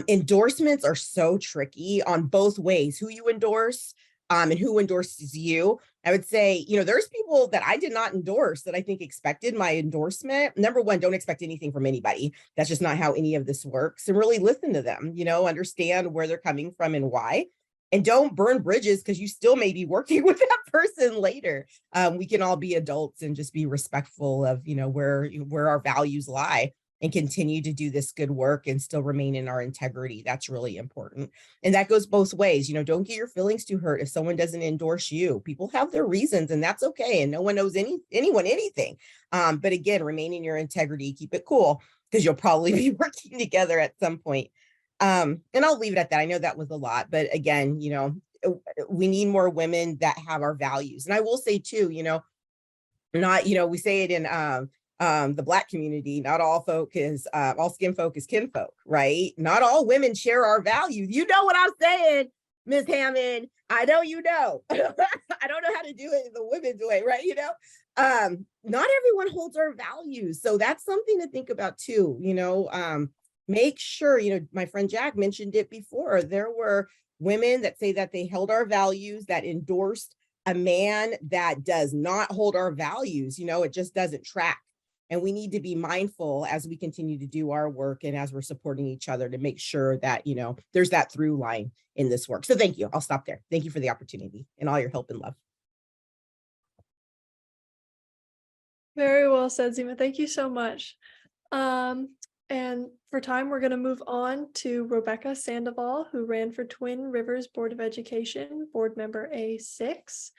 Endorsements are so tricky on both ways, who you endorse and who endorses you. I would say, there's people that I did not endorse that I think expected my endorsement. Number one, don't expect anything from anybody. That's just not how any of this works. And really listen to them, understand where they're coming from and why. And don't burn bridges, because you still may be working with that person later. We can all be adults and just be respectful of, where our values lie, and continue to do this good work and still remain in our integrity. That's really important. And that goes both ways. Don't get your feelings too hurt if someone doesn't endorse you. People have their reasons, and that's okay. And no one knows anyone anything. But again, remain in your integrity, keep it cool, because you'll probably be working together at some point. And I'll leave it at that. I know that was a lot, but again, we need more women that have our values. And I will say too, we say it in the Black community, not all skin folk is kinfolk, right? Not all women share our values. You know what I'm saying, Ms. Hammond? I know you know. I don't know how to do it the women's way, right? Not everyone holds our values. So that's something to think about too, make sure, my friend Jack mentioned it before. There were women that say that they held our values, that endorsed a man that does not hold our values. It just doesn't track. And we need to be mindful as we continue to do our work and as we're supporting each other to make sure that, there's that through line in this work. So thank you. I'll stop there. Thank you for the opportunity and all your help and love. Very well said, Zima. Thank you so much. And for time, we're going to move on to Rebecca Sandoval, who ran for Twin Rivers Board of Education, board member A6.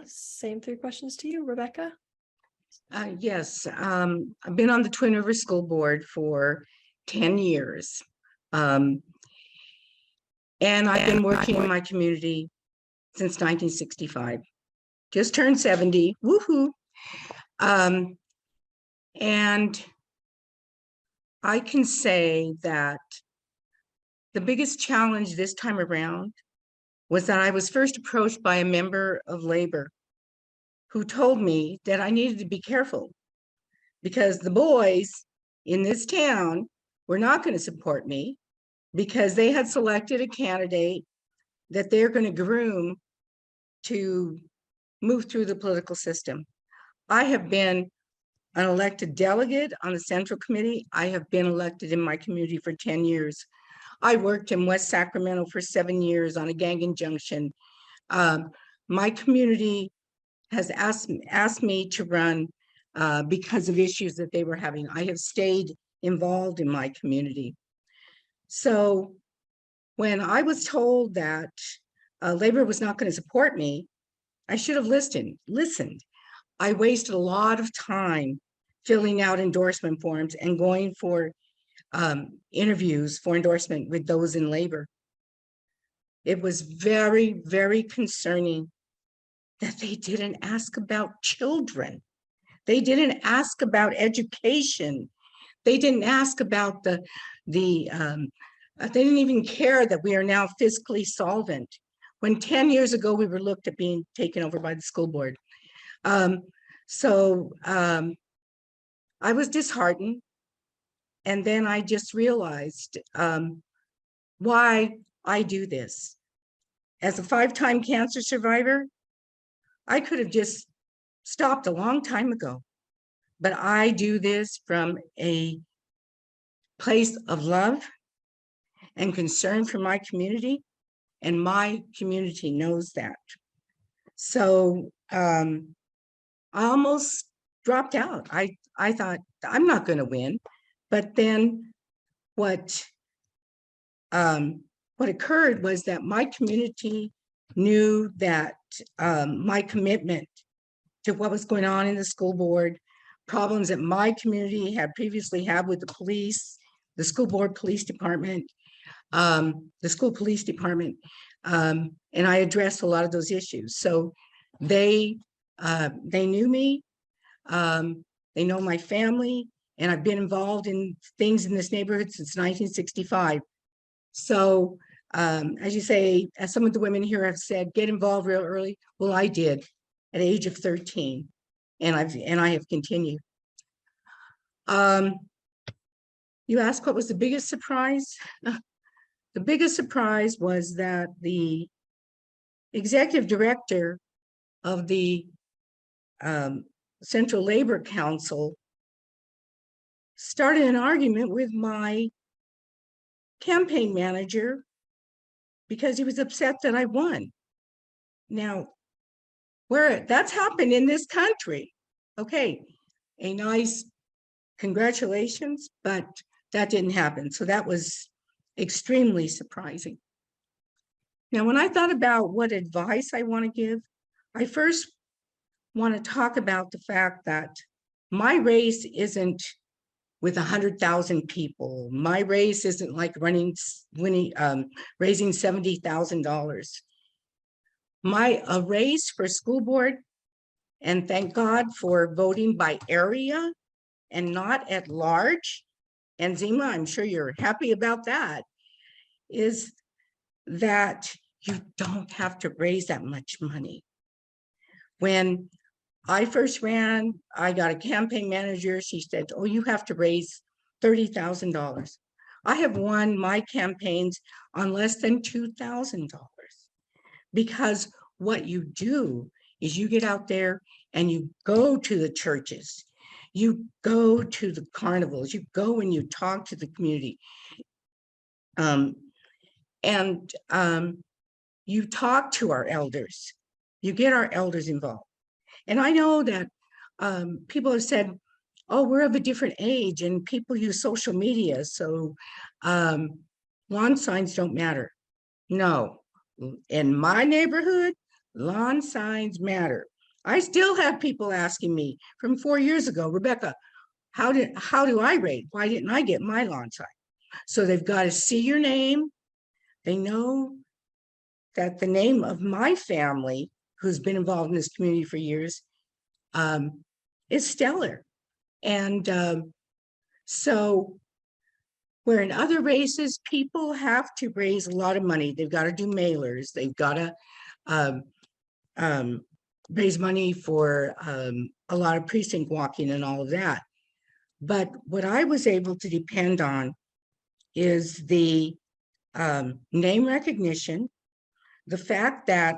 Same 3 questions to you, Rebecca. Yes, I've been on the Twin Rivers School Board for 10 years. And I've been working in my community since 1965. Just turned 70, woohoo. And I can say that the biggest challenge this time around was that I was first approached by a member of labor who told me that I needed to be careful because the boys in this town were not going to support me because they had selected a candidate that they're going to groom to move through the political system. I have been an elected delegate on the Central Committee. I have been elected in my community for 10 years. I worked in West Sacramento for 7 years on a gang injunction. My community has asked me to run because of issues that they were having. I have stayed involved in my community. So when I was told that labor was not going to support me, I should have listened. I wasted a lot of time filling out endorsement forms and going for interviews for endorsement with those in labor. It was very, very concerning that they didn't ask about children. They didn't ask about education. They didn't ask about they didn't even care that we are now fiscally solvent. When 10 years ago, we were looked at being taken over by the school board. I was disheartened. And then I just realized why I do this. As a 5-time cancer survivor, I could have just stopped a long time ago, but I do this from a place of love and concern for my community, and my community knows that. So I almost dropped out. I thought, I'm not going to win. But then what occurred was that my community knew that my commitment to what was going on in the school board, problems that my community had previously had with the police, the school board police department, the school police department, and I addressed a lot of those issues. So they knew me, they know my family, and I've been involved in things in this neighborhood since 1965. So as you say, as some of the women here have said, get involved real early. Well, I did at the age of 13, and I have continued. You asked what was the biggest surprise? The biggest surprise was that the executive director of the Central Labor Council started an argument with my campaign manager because he was upset that I won. Now, where that's happened in this country, okay, a nice congratulations, but that didn't happen. So that was extremely surprising. Now, when I thought about what advice I want to give, I first want to talk about the fact that my race isn't with 100,000 people. My race isn't like raising $70,000. A race for school board, and thank God for voting by area and not at large. And Zima, I'm sure you're happy about that, is that you don't have to raise that much money. When I first ran, I got a campaign manager. She said, oh, you have to raise $30,000. I have won my campaigns on less than $2,000 because what you do is you get out there and you go to the churches, you go to the carnivals, you go and you talk to the community. You talk to our elders, you get our elders involved. And I know that people have said, oh, we're of a different age and people use social media, so lawn signs don't matter. No, in my neighborhood, lawn signs matter. I still have people asking me from 4 years ago, Rebecca, how do I rate? Why didn't I get my lawn sign? So they've got to see your name. They know that the name of my family, who's been involved in this community for years, is stellar. And so where in other races, people have to raise a lot of money. They've got to do mailers. They've got to raise money for a lot of precinct walking and all of that. But what I was able to depend on is the name recognition, the fact that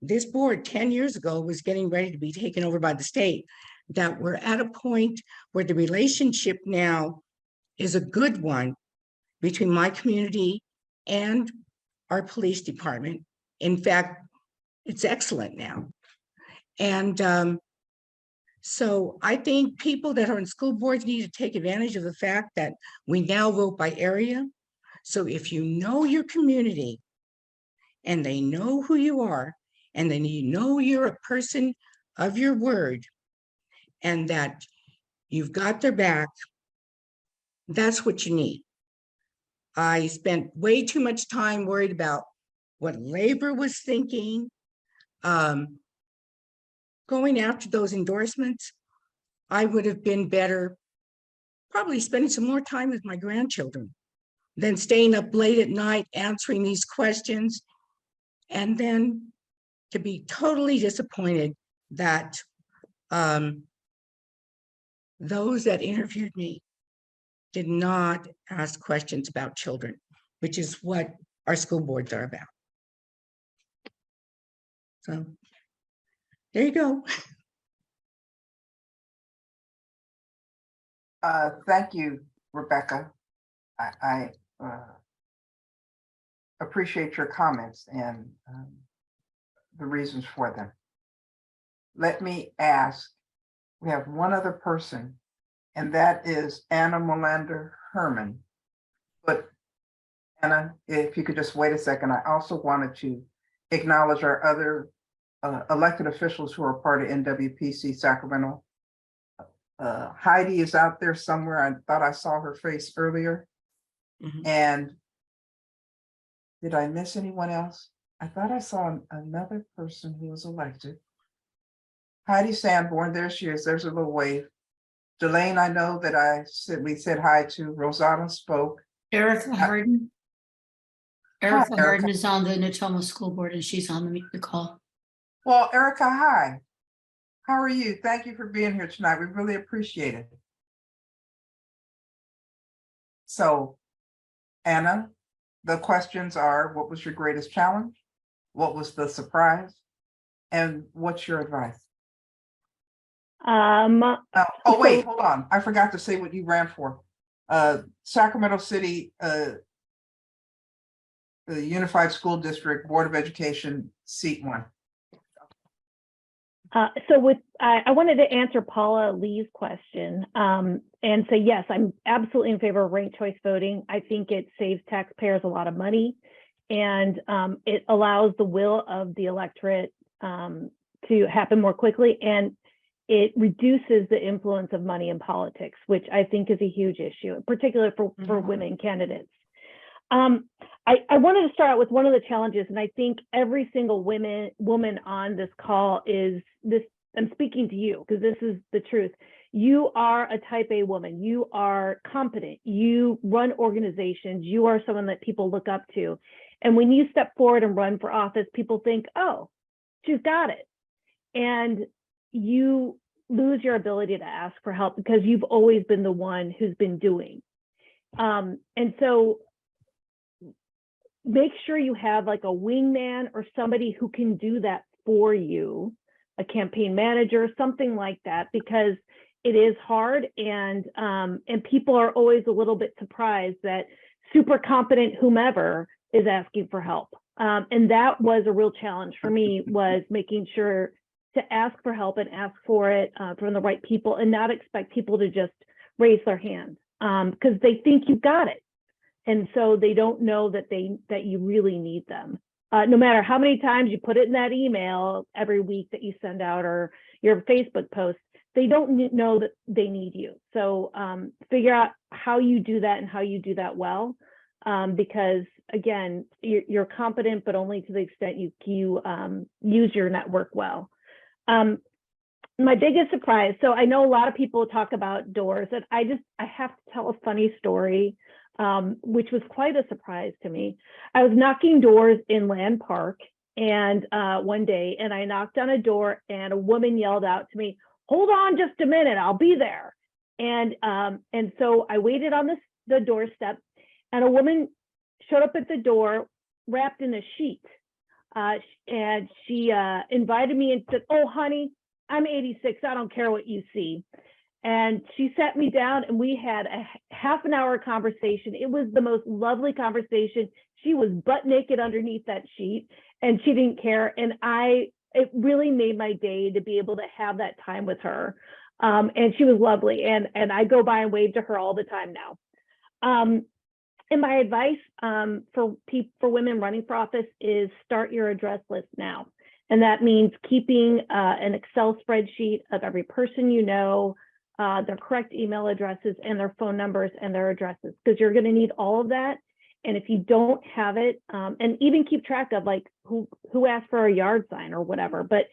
this board 10 years ago was getting ready to be taken over by the state, that we're at a point where the relationship now is a good one between my community and our police department. In fact, it's excellent now. And so I think people that are in school boards need to take advantage of the fact that we now vote by area. So if you know your community and they know who you are, and then you know you're a person of your word and that you've got their back, that's what you need. I spent way too much time worried about what labor was thinking, going after those endorsements. I would have been better probably spending some more time with my grandchildren than staying up late at night answering these questions, and then to be totally disappointed that those that interviewed me did not ask questions about children, which is what our school boards are about. So there you go. Thank you, Rebecca. I appreciate your comments and the reasons for them. Let me ask, we have one other person, and that is Anna Molander Herman. But Anna, if you could just wait a second, I also wanted to acknowledge our other elected officials who are part of NWPC Sacramento. Heidi is out there somewhere. I thought I saw her face earlier. Mm-hmm. And did I miss anyone else? I thought I saw another person who was elected. Heidi Sanborn, there she is. There's a little wave. Delane, I know that we said hi to. Rosanna spoke. Erica Harden. Erica Erica. Harden is on the Natoma School Board and she's on the call. Well, Erica, hi. How are you? Thank you for being here tonight. We really appreciate it. So, Anna, the questions are, what was your greatest challenge? What was the surprise? And what's your advice? Wait, hold on. I forgot to say what you ran for. Sacramento City, the Unified School District Board of Education, seat 1. So I wanted to answer Paula Lee's question and say, yes, I'm absolutely in favor of ranked choice voting. I think it saves taxpayers a lot of money, and it allows the will of the electorate to happen more quickly, and it reduces the influence of money in politics, which I think is a huge issue, particularly for women candidates. I wanted to start out with one of the challenges, and I think every single woman on this call is this. I'm speaking to you because this is the truth. You are a type A woman. You are competent. You run organizations. You are someone that people look up to. And when you step forward and run for office, people think, oh, she's got it. And you lose your ability to ask for help because you've always been the one who's been doing. And so make sure you have like a wingman or somebody who can do that for you, a campaign manager, something like that, because it is hard, and people are always a little bit surprised that super competent whomever is asking for help. And that was a real challenge for me, was making sure to ask for help and ask for it from the right people, and not expect people to just raise their hand because they think you got it. And so they don't know that you really need them. No matter how many times you put it in that email every week that you send out, or your Facebook post, they don't know that they need you. So figure out how you do that and how you do that well, because again, you're competent, but only to the extent you use your network well. My biggest surprise, so I know a lot of people talk about doors, and I have to tell a funny story, which was quite a surprise to me. I was knocking doors in Land Park and one day, and I knocked on a door, and a woman yelled out to me, "Hold on just a minute, I'll be there." And so I waited on the doorstep, and a woman showed up at the door wrapped in a sheet. And she invited me and said, "Oh, honey, I'm 86. I don't care what you see." And she sat me down, and we had a half an hour conversation. It was the most lovely conversation. She was butt naked underneath that sheet, and she didn't care. And it really made my day to be able to have that time with her. And she was lovely. And I go by and wave to her all the time now. And my advice for women running for office is start your address list now. And that means keeping an Excel spreadsheet of every person you know, their correct email addresses and their phone numbers and their addresses, because you're going to need all of that. And if you don't have it, and even keep track of like who asked for a yard sign or whatever, but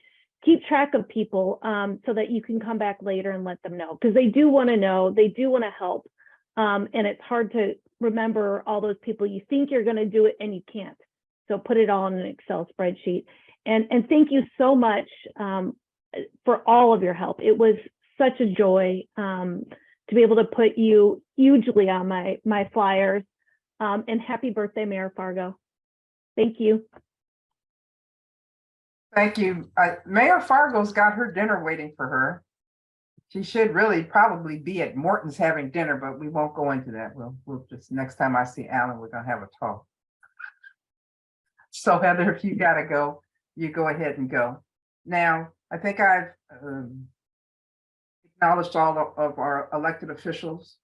keep track of people so that you can come back later and let them know, because they do want to know, they do want to help. And it's hard to remember all those people. You think you're going to do it and you can't. So put it all in an Excel spreadsheet. And thank you so much for all of your help. It was such a joy to be able to put you hugely on my flyers. And happy birthday, Mayor Fargo. Thank you. Thank you. Mayor Fargo's got her dinner waiting for her. She should really probably be at Morton's having dinner, but we won't go into that. We'll just, next time I see Alan, we're gonna have a talk. So Heather, if you gotta go, you go ahead and go. Now, I think I've acknowledged all of our elected officials.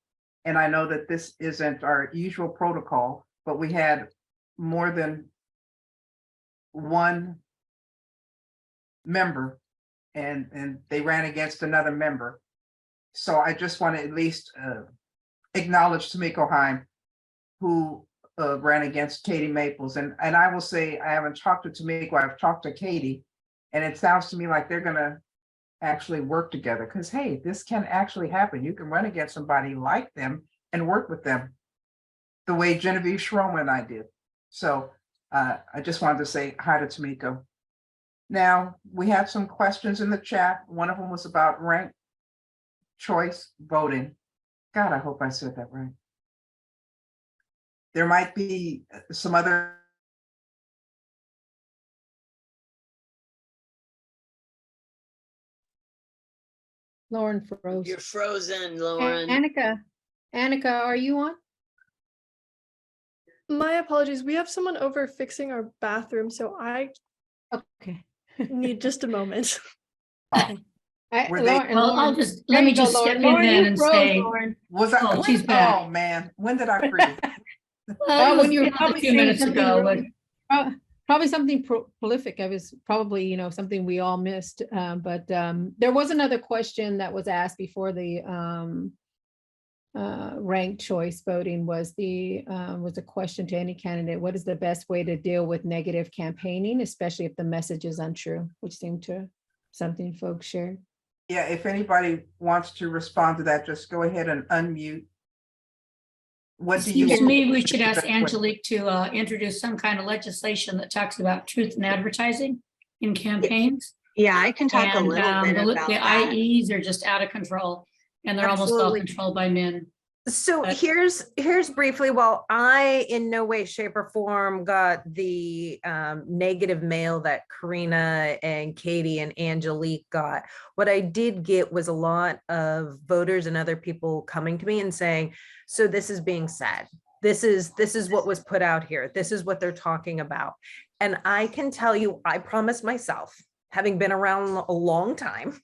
And I know that this isn't our usual protocol, but we had more than one member and they ran against another member. So I just want to at least acknowledge Tamiko Heim, who ran against Katie Maples. And I will say, I haven't talked to Tamiko, I've talked to Katie, and it sounds to me like they're gonna actually work together, because hey, this can actually happen. You can run against somebody like them and work with them the way Genevieve Schroman and I did. So I just wanted to say hi to Tamiko. Now, we have some questions in the chat. One of them was about ranked choice voting. God, I hope I said that right. There might be some other. Lauren froze. You're frozen, Lauren. Annika, are you on? My apologies. We have someone over fixing our bathroom, so I need just a moment. I'll just let me just step in then and say, Was I? she's back. Oh man, when did I freeze? When you were probably a few minutes saying ago, probably something prolific. I was probably, something we all missed. But there was another question that was asked before the ranked choice voting was a question to any candidate. What is the best way to deal with negative campaigning, especially if the message is untrue, which seemed to something folks shared. Yeah, if anybody wants to respond to that, just go ahead and unmute. What do you? Seems to me we should ask Angelique to introduce some kind of legislation that talks about truth in advertising in campaigns. Yeah, I can talk a little bit about the that. IEs are just out of control, and they're almost all controlled by men. So here's briefly, while I in no way, shape, or form got the negative mail that Karina and Katie and Angelique got, what I did get was a lot of voters and other people coming to me and saying, so this is being said. This is what was put out here. This is what they're talking about. And I can tell you, I promised myself, having been around a long time,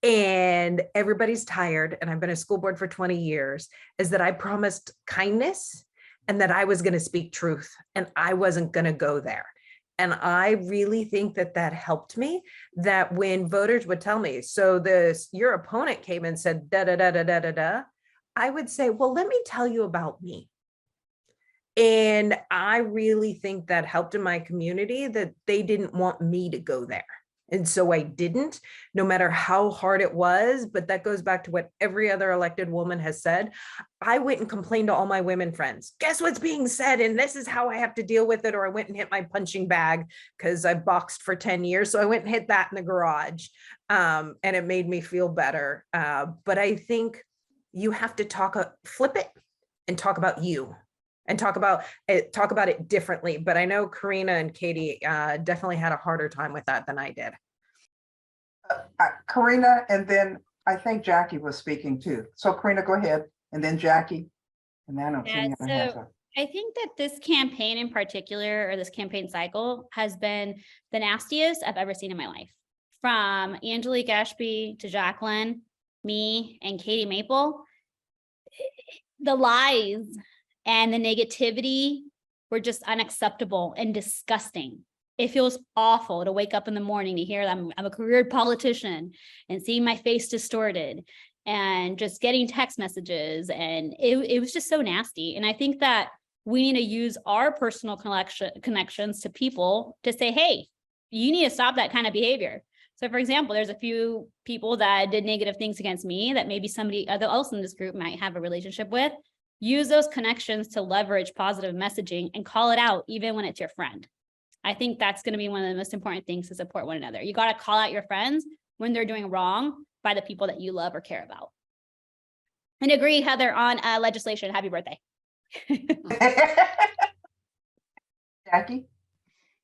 and everybody's tired, and I've been a school board for 20 years, is that I promised kindness and that I was going to speak truth, and I wasn't going to go there. And I really think that that helped me, that when voters would tell me, so your opponent came and said, da, da, da, da, da, da, da, I would say, well, let me tell you about me. And I really think that helped in my community, that they didn't want me to go there. And so I didn't, no matter how hard it was. But that goes back to what every other elected woman has said. I went and complained to all my women friends, guess what's being said? And this is how I have to deal with it. Or I went and hit my punching bag because I boxed for 10 years. So I went and hit that in the garage. And it made me feel better. But I think you have to flip it and talk about you. And talk about it differently. But I know Karina and Katie definitely had a harder time with that than I did. Karina, and then I think Jackie was speaking too. So Karina, go ahead, and then Jackie, and then I don't see any other hands up. I think that this campaign in particular, or this campaign cycle, has been the nastiest I've ever seen in my life. From Angelique, Ashby to Jaclyn, me, and Katie Maple, the lies and the negativity were just unacceptable and disgusting. It feels awful to wake up in the morning to hear that I'm a career politician and seeing my face distorted and just getting text messages. And it was just so nasty. And I think that we need to use our personal connections to people to say, hey, you need to stop that kind of behavior. So for example, there's a few people that did negative things against me that maybe somebody else in this group might have a relationship with. Use those connections to leverage positive messaging and call it out even when it's your friend. I think that's going to be one of the most important things to support one another. You got to call out your friends when they're doing wrong by the people that you love or care about. And agree, Heather, on legislation. Happy birthday. Jackie?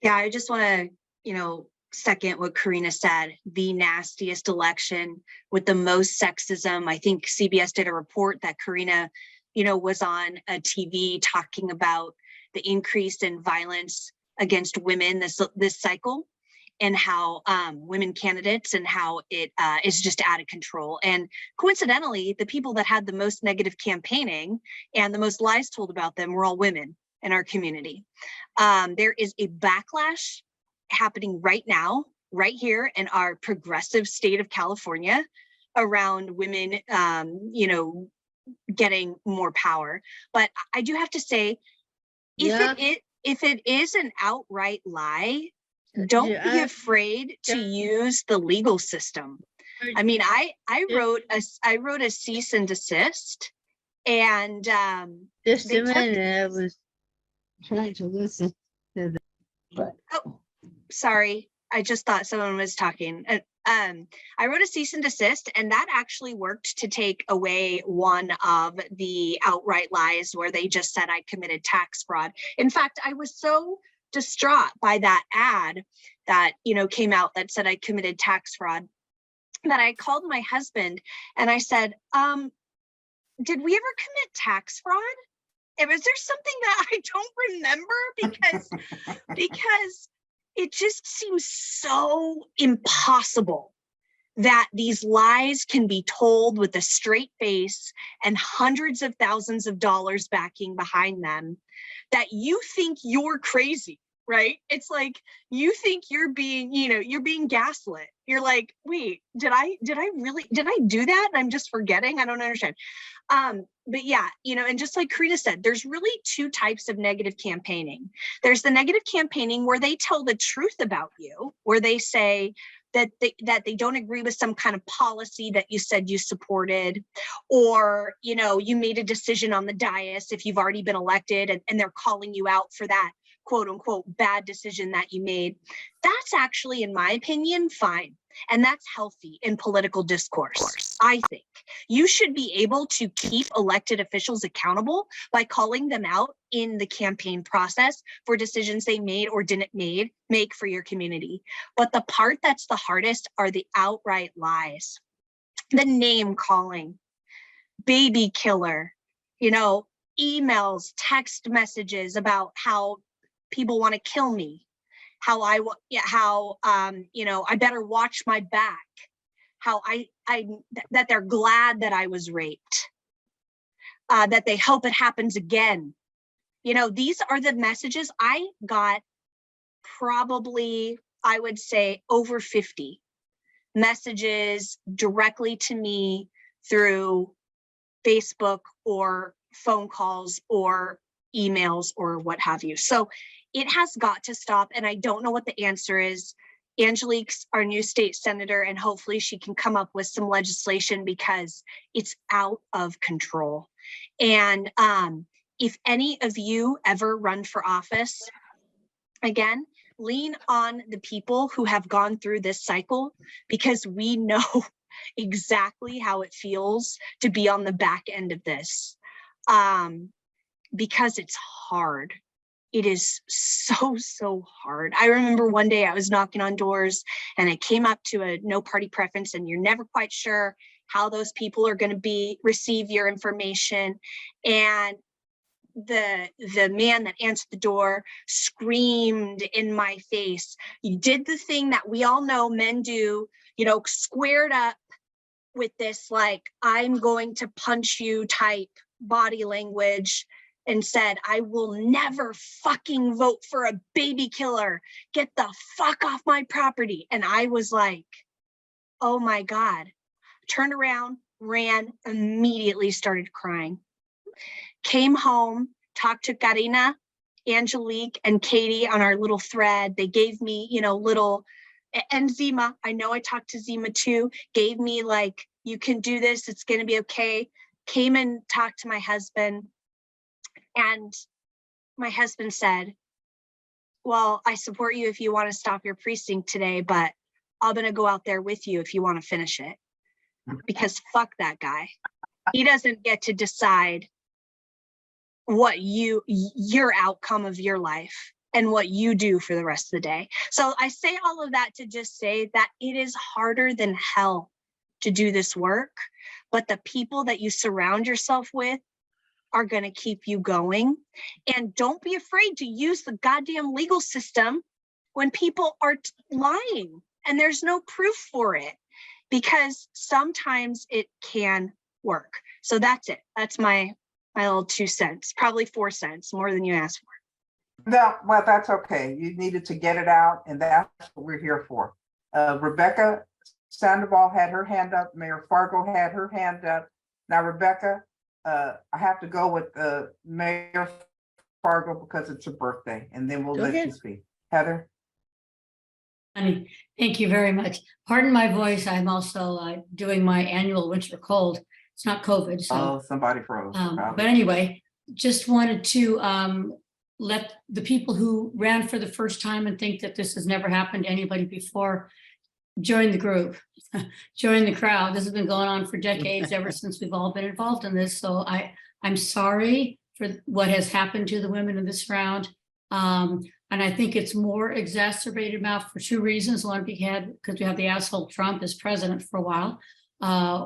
Yeah, I just want to, second what Karina said, the nastiest election with the most sexism. I think CBS did a report that Karina was on a TV talking about the increase in violence against women this cycle, and how women candidates and how it is just out of control. And coincidentally, the people that had the most negative campaigning and the most lies told about them were all women in our community. There is a backlash happening right now, right here in our progressive state of California, around women, getting more power. But I do have to say, if it is an outright lie, don't be afraid to use the legal system. I mean, I wrote a cease and desist, and just a minute, I was trying to listen to that. But sorry, I just thought someone was talking. I wrote a cease and desist, and that actually worked to take away one of the outright lies where they just said I committed tax fraud. In fact, I was so distraught by that ad that came out that said I committed tax fraud that I called my husband and I said, did we ever commit tax fraud? And was there something that I don't remember? Because it just seems so impossible that these lies can be told with a straight face and hundreds of thousands of dollars backing behind them, that you think you're crazy, right? It's like you think you're being, you're being gaslit. You're like, wait, did I do that? And I'm just forgetting. I don't understand. But yeah, and just like Karina said, there's really two types of negative campaigning. There's the negative campaigning where they tell the truth about you, where they say that they don't agree with some kind of policy that you said you supported, or, you made a decision on the dais if you've already been elected and they're calling you out for that quote unquote bad decision that you made. That's actually, in my opinion, fine. And that's healthy in political discourse. I think you should be able to keep elected officials accountable by calling them out in the campaign process for decisions they made or didn't make for your community. But the part that's the hardest are the outright lies, the name calling, baby killer, emails, text messages about how people want to kill me. you know, I better watch my back, how that they're glad that I was raped, that they hope it happens again. You know, these are the messages I got, probably, I would say, over 50 messages directly to me through Facebook or phone calls or emails or what have you. So it has got to stop, and I don't know what the answer is. Angelique's our new state senator, and hopefully she can come up with some legislation because it's out of control. And if any of you ever run for office, again, lean on the people who have gone through this cycle, because we know exactly how it feels to be on the back end of this, because it's hard. It is so hard. I remember one day I was knocking on doors and I came up to a no party preference, and you're never quite sure how those people are going to receive your information. And the man that answered the door screamed in my face. You did the thing that we all know men do, you know, squared up with this, like, I'm going to punch you type body language, and said, I will never fucking vote for a baby killer. Get the fuck off my property. And I was like, oh my God. Turned around, ran, immediately started crying. Came home, talked to Karina, Angelique, and Katie on our little thread. They gave me, you know, and Zima, I know I talked to Zima too, gave me like, you can do this, it's gonna be okay. Came and talked to my husband, and my husband said, well, I support you if you want to stop your precinct today, but I'm gonna go out there with you if you want to finish it. Because fuck that guy. He doesn't get to decide what your outcome of your life and what you do for the rest of the day. So I say all of that to just say that it is harder than hell to do this work, but the people that you surround yourself with are going to keep you going. And don't be afraid to use the goddamn legal system when people are lying and there's no proof for it, because sometimes it can work. So that's it. That's my little 2 cents, probably 4 cents, more than you asked for. No, well, that's okay. You needed to get it out, and that's what we're here for. Rebecca Sandoval had her hand up. Mayor Fargo had her hand up. Now, Rebecca, I have to go with Mayor Fargo because it's her birthday, and then we'll let you speak. Heather? Honey, thank you very much. Pardon my voice. I'm also doing my annual winter cold. It's not COVID. So, oh, somebody froze. But anyway, just wanted to let the people who ran for the first time and think that this has never happened to anybody before join the group, join the crowd. This has been going on for decades, ever since we've all been involved in this. So I'm sorry for what has happened to the women in this round. And I think it's more exacerbated now for 2 reasons. One, because we have the asshole Trump as president for a while,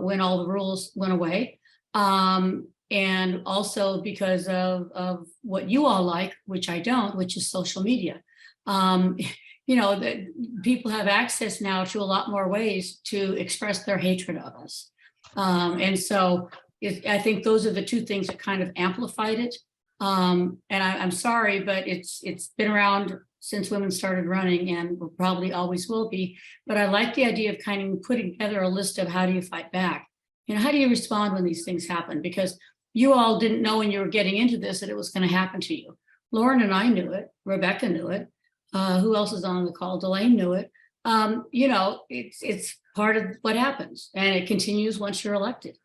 when all the rules went away. And also because of what you all like, which I don't, which is social media. You know, that people have access now to a lot more ways to express their hatred of us. And so I think those are the 2 things that kind of amplified it. And I'm sorry, but it's been around since women started running, and will probably always will be. But I like the idea of kind of putting together a list of how do you fight back? You know, how do you respond when these things happen? Because you all didn't know when you were getting into this that it was going to happen to you. Lauren and I knew it. Rebecca knew it. Who else is on the call? Delane knew it. You know, it's part of what happens, and it continues once you're elected.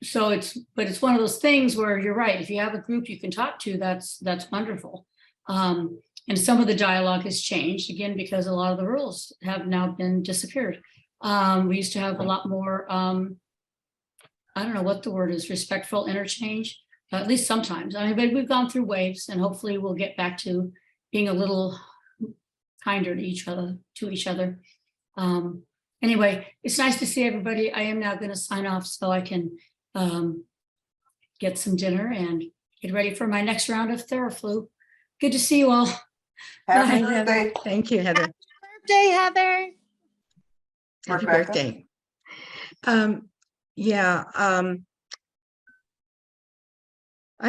So it's one of those things where you're right. If you have a group you can talk to, that's wonderful. And some of the dialogue has changed again because a lot of the rules have now been disappeared. We used to have a lot more, I don't know what the word is, respectful interchange, at least sometimes. I mean, but we've gone through waves, and hopefully we'll get back to being a little kinder to each other. Anyway, it's nice to see everybody. I am now going to sign off so I can get some dinner and get ready for my next round of Theraflu. Good to see you all. Happy Bye. birthday, Thank you, Heather. Birthday, Heather. Happy Rebecca. birthday. Yeah, I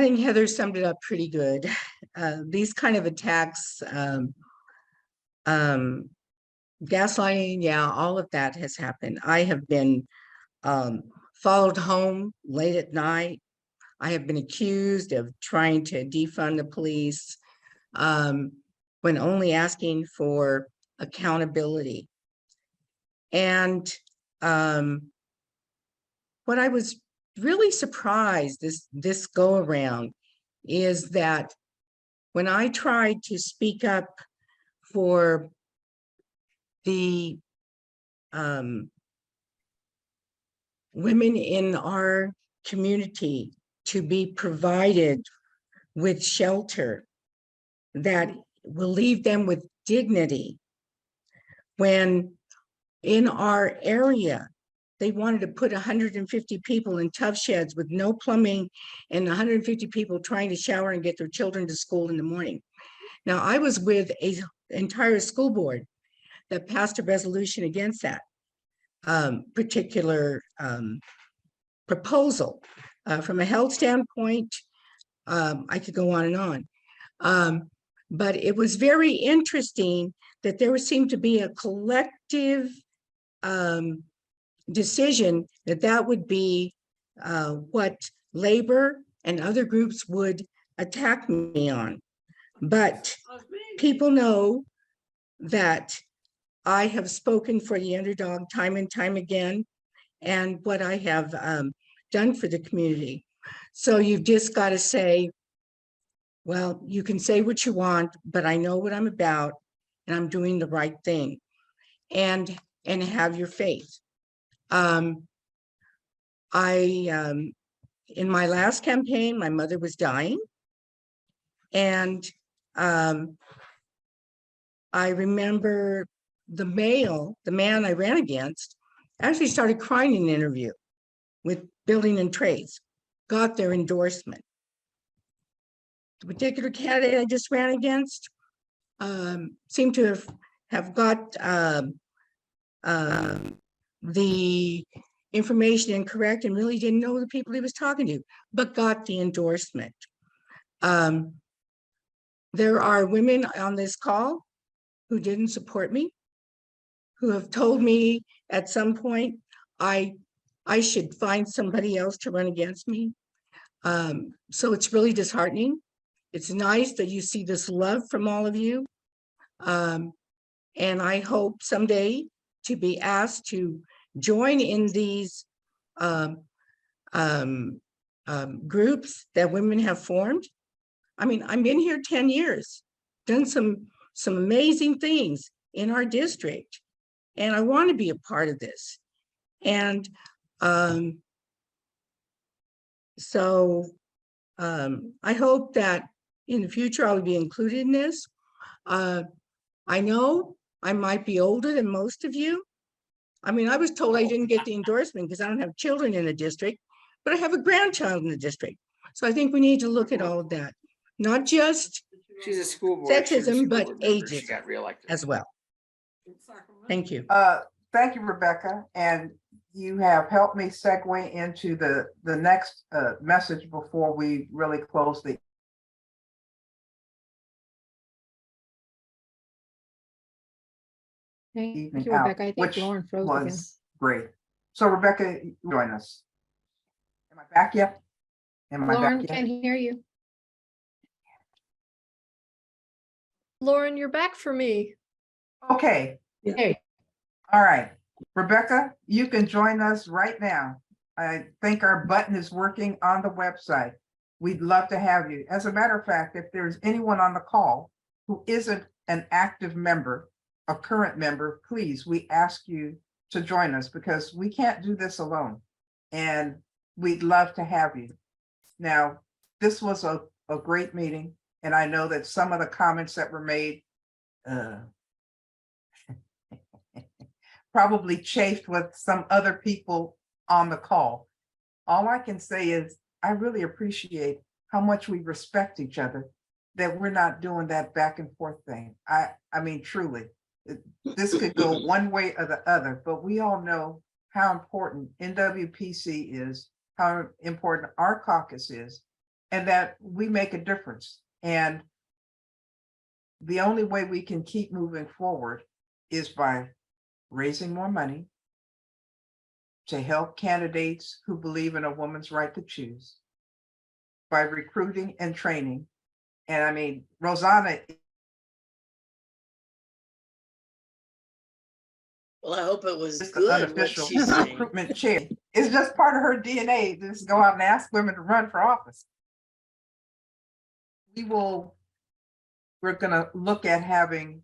think Heather summed it up pretty good. These kind of attacks, gaslighting, yeah, all of that has happened. I have been followed home late at night. I have been accused of trying to defund the police when only asking for accountability. And what I was really surprised this go around is that when I tried to speak up for the women in our community to be provided with shelter that will leave them with dignity, when in our area they wanted to put 150 people in tough sheds with no plumbing and 150 people trying to shower and get their children to school in the morning. Now, I was with an entire school board that passed a resolution against that particular proposal. From a health standpoint, I could go on and on. But it was very interesting that there seemed to be a collective decision that that would be what labor and other groups would attack me on. But people know that I have spoken for the underdog time and time again, and what I have done for the community. So you've just got to say, well, you can say what you want, but I know what I'm about and I'm doing the right thing, and have your faith. In my last campaign, my mother was dying, and I remember the man I ran against actually started crying in an interview with Building and Trades, got their endorsement. The particular candidate I just ran against seemed to have got the information incorrect and really didn't know the people he was talking to, but got the endorsement. There are women on this call who didn't support me, who have told me at some point I should find somebody else to run against me. So it's really disheartening. It's nice that you see this love from all of you. And I hope someday to be asked to join in these groups that women have formed. I mean, I've been here 10 years, done some amazing things in our district, and I want to be a part of this. And I hope that in the future I'll be included in this. I know I might be older than most of you. I mean, I was told I didn't get the endorsement because I don't have children in the district, but I have a grandchild in the district. So I think we need to look at all of that, not just She's a school board. She was a sexism, school but board member. She ageism got reelected as well. Thank you. Thank you, Rebecca. And you have helped me segue into the next message before we really close the Thank evening you, out, Rebecca. I think which Lauren froze was again. great. So Rebecca, join us. Am I back yet? Am I Lauren, back yet? can't hear you. Lauren, you're back for me. Okay. Hey. All right. Rebecca, you can join us right now. I think our button is working on the website. We'd love to have you. As a matter of fact, if there's anyone on the call who isn't an active member, a current member, please, we ask you to join us because we can't do this alone. And we'd love to have you. Now, this was a great meeting. And I know that some of the comments that were made probably chafed with some other people on the call. All I can say is I really appreciate how much we respect each other that we're not doing that back and forth thing. I mean, truly, this could go one way or the other, but we all know how important NWPC is, how important our caucus is, and that we make a difference. And the only way we can keep moving forward is by raising more money to help candidates who believe in a woman's right to choose, by recruiting and training. And I mean, Rosanna. Well, I hope it was It's the good what unofficial she's saying. recruitment chair. It's just part of her DNA to just go out and ask women to run for office. We're gonna look at having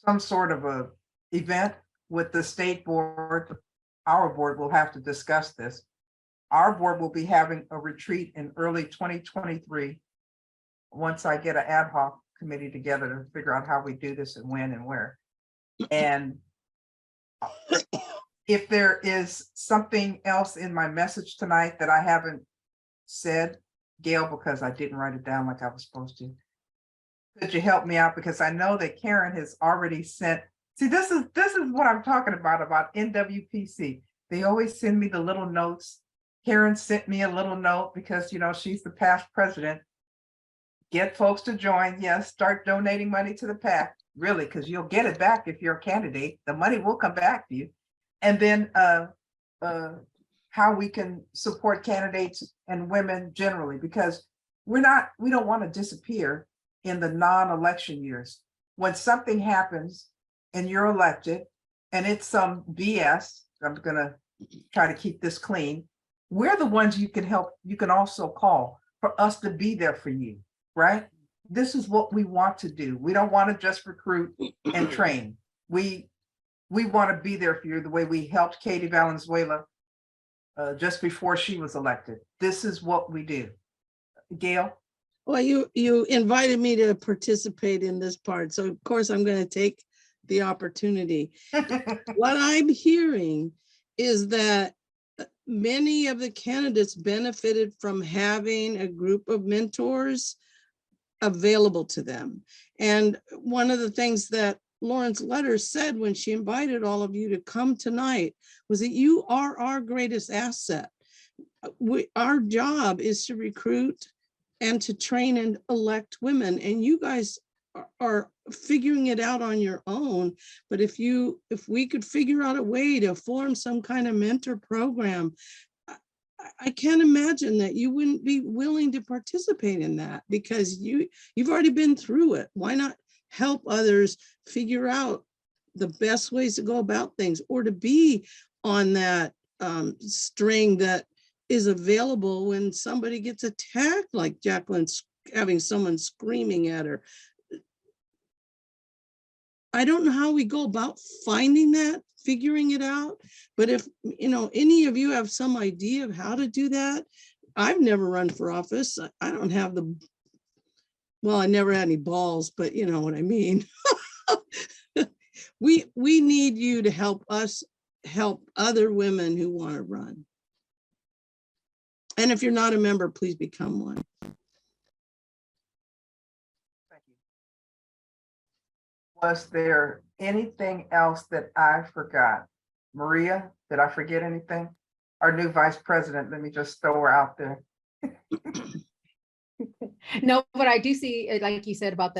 some sort of a event with the state board. Our board will have to discuss this. Our board will be having a retreat in early 2023. Once I get an ad hoc committee together to figure out how we do this and when and where. And if there is something else in my message tonight that I haven't said, Gail, because I didn't write it down like I was supposed to, could you help me out? Because I know that Karen has already sent, see, this is what I'm talking about NWPC. They always send me the little notes. Karen sent me a little note because, you know, she's the past president. Get folks to join. Yes, start donating money to the PAC, really, because you'll get it back if you're a candidate. The money will come back to you. And then how we can support candidates and women generally, because we don't want to disappear in the non-election years. When something happens and you're elected and it's some BS, I'm gonna try to keep this clean, we're the ones you can help, you can also call for us to be there for you, right? This is what we want to do. We don't want to just recruit and train. We want to be there for you the way we helped Katie Valenzuela just before she was elected. This is what we do. Gail? Well, you invited me to participate in this part, so of course I'm going to take the opportunity. What I'm hearing is that many of the candidates benefited from having a group of mentors available to them. And one of the things that Lauren's letter said when she invited all of you to come tonight was that you are our greatest asset. Our job is to recruit and to train and elect women, and you guys are figuring it out on your own. But if we could figure out a way to form some kind of mentor program, I can't imagine that you wouldn't be willing to participate in that, because you've already been through it. Why not help others figure out the best ways to go about things, or to be on that string that is available when somebody gets attacked, like Jaclyn having someone screaming at her. I don't know how we go about finding that, figuring it out, but if any of you have some idea of how to do that. I've never run for office. I don't have I never had any balls, but you know what I mean. We need you to help us help other women who want to run. And if you're not a member, please become one. Was there anything else that I forgot? Maria, did I forget anything? Our new vice president, let me just throw her out there. No, but I do see, like you said about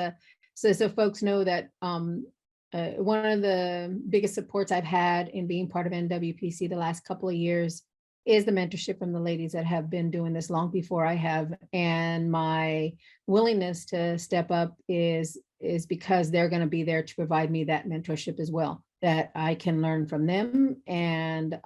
so folks know that one of the biggest supports I've had in being part of NWPC the last couple of years is the mentorship from the ladies that have been doing this long before I have. And my willingness to step up is because they're going to be there to provide me that mentorship as well, that I can learn from them and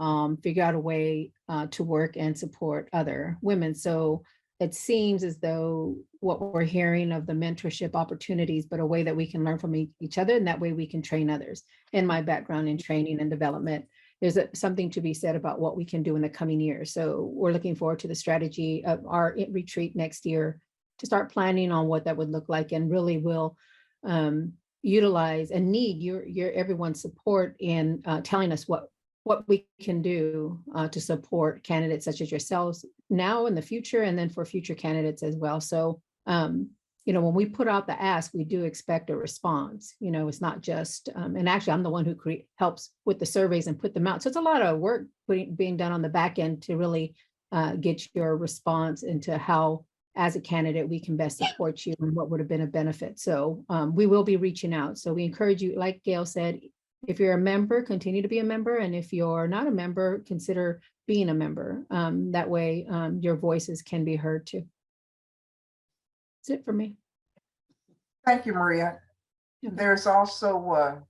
figure out a way to work and support other women. So it seems as though what we're hearing of the mentorship opportunities, but a way that we can learn from each other, and that way we can train others. In my background in training and development, there's something to be said about what we can do in the coming years. So we're looking forward to the strategy of our retreat next year to start planning on what that would look like, and really will utilize and need your everyone's support in telling us what we can do to support candidates such as yourselves now in the future, and then for future candidates as well. So when we put out the ask, we do expect a response. It's not just, and actually I'm the one who helps with the surveys and put them out. So it's a lot of work being done on the back end to really get your response into how, as a candidate, we can best support you and what would have been a benefit. So we will be reaching out. So we encourage you, like Gail said, if you're a member, continue to be a member. And if you're not a member, consider being a member. That way your voices can be heard too. That's it for me. Thank you, Maria. There's also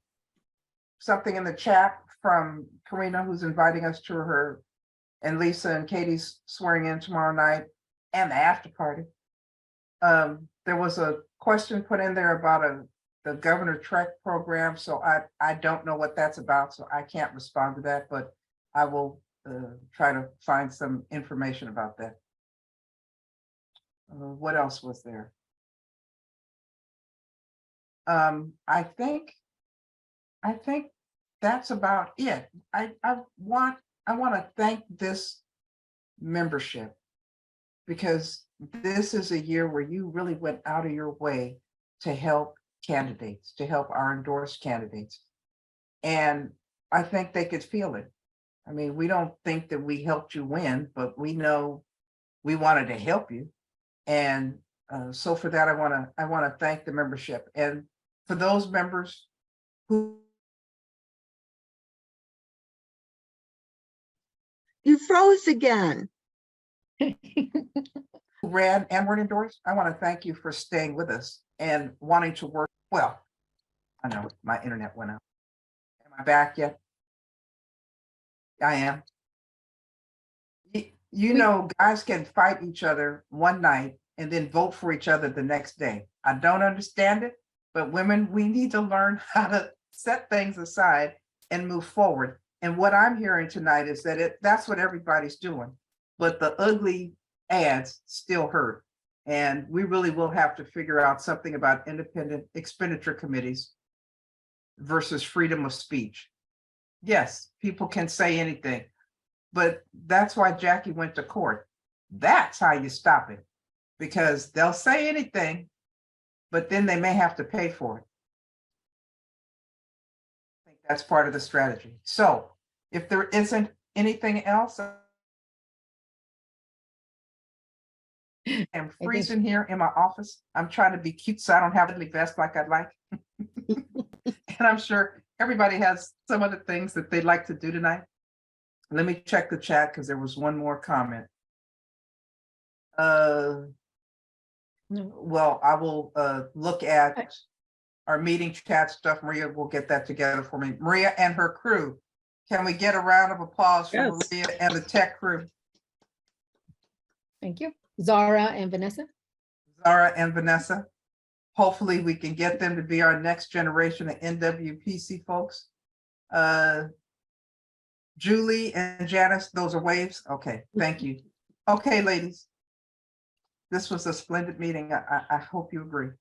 something in the chat from Karina, who's inviting us to her and Lisa and Katie's swearing in tomorrow night and the after party. There was a question put in there about the Governor Trek program. So I don't know what that's about, so I can't respond to that, but I will try to find some information about that. What else was there? I think that's about it. I want to thank this membership, because this is a year where you really went out of your way to help candidates, to help our endorsed candidates. And I think they could feel it. I mean, we don't think that we helped you win, but we know we wanted to help you. And so for that, I want to thank the membership. And for those members who You froze again. ran and were endorsed, I want to thank you for staying with us and wanting to work. Well, I know my internet went out. Am I back yet? I am. You know, guys can fight each other one night and then vote for each other the next day. I don't understand it, but women, we need to learn how to set things aside and move forward. And what I'm hearing tonight is that that's what everybody's doing, but the ugly ads still hurt. And we really will have to figure out something about independent expenditure committees versus freedom of speech. Yes, people can say anything, but that's why Jackie went to court. That's how you stop it, because they'll say anything, but then they may have to pay for it. I think that's part of the strategy. So if there isn't anything else, I'm freezing here in my office. I'm trying to be cute so I don't have a vest like I'd like. And I'm sure everybody has some other things that they'd like to do tonight. Let me check the chat because there was one more comment. Well, I will look at our meeting chat stuff. Maria will get that together for me. Maria and her crew. Can we get a round of applause for Maria and the tech crew? Thank you. Zara and Vanessa. Zara and Vanessa. Hopefully we can get them to be our next generation of NWPC folks. Julie and Janice, those are waves. Okay, thank you. Okay, ladies. This was a splendid meeting. I hope you agree.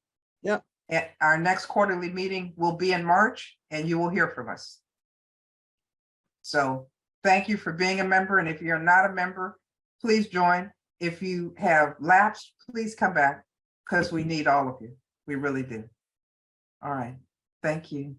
Yep. And our next quarterly meeting will be in March, and you will hear from us. So thank you for being a member. And if you're not a member, please join. If you have lapsed, please come back, because we need all of you. We really do. All right. Thank you.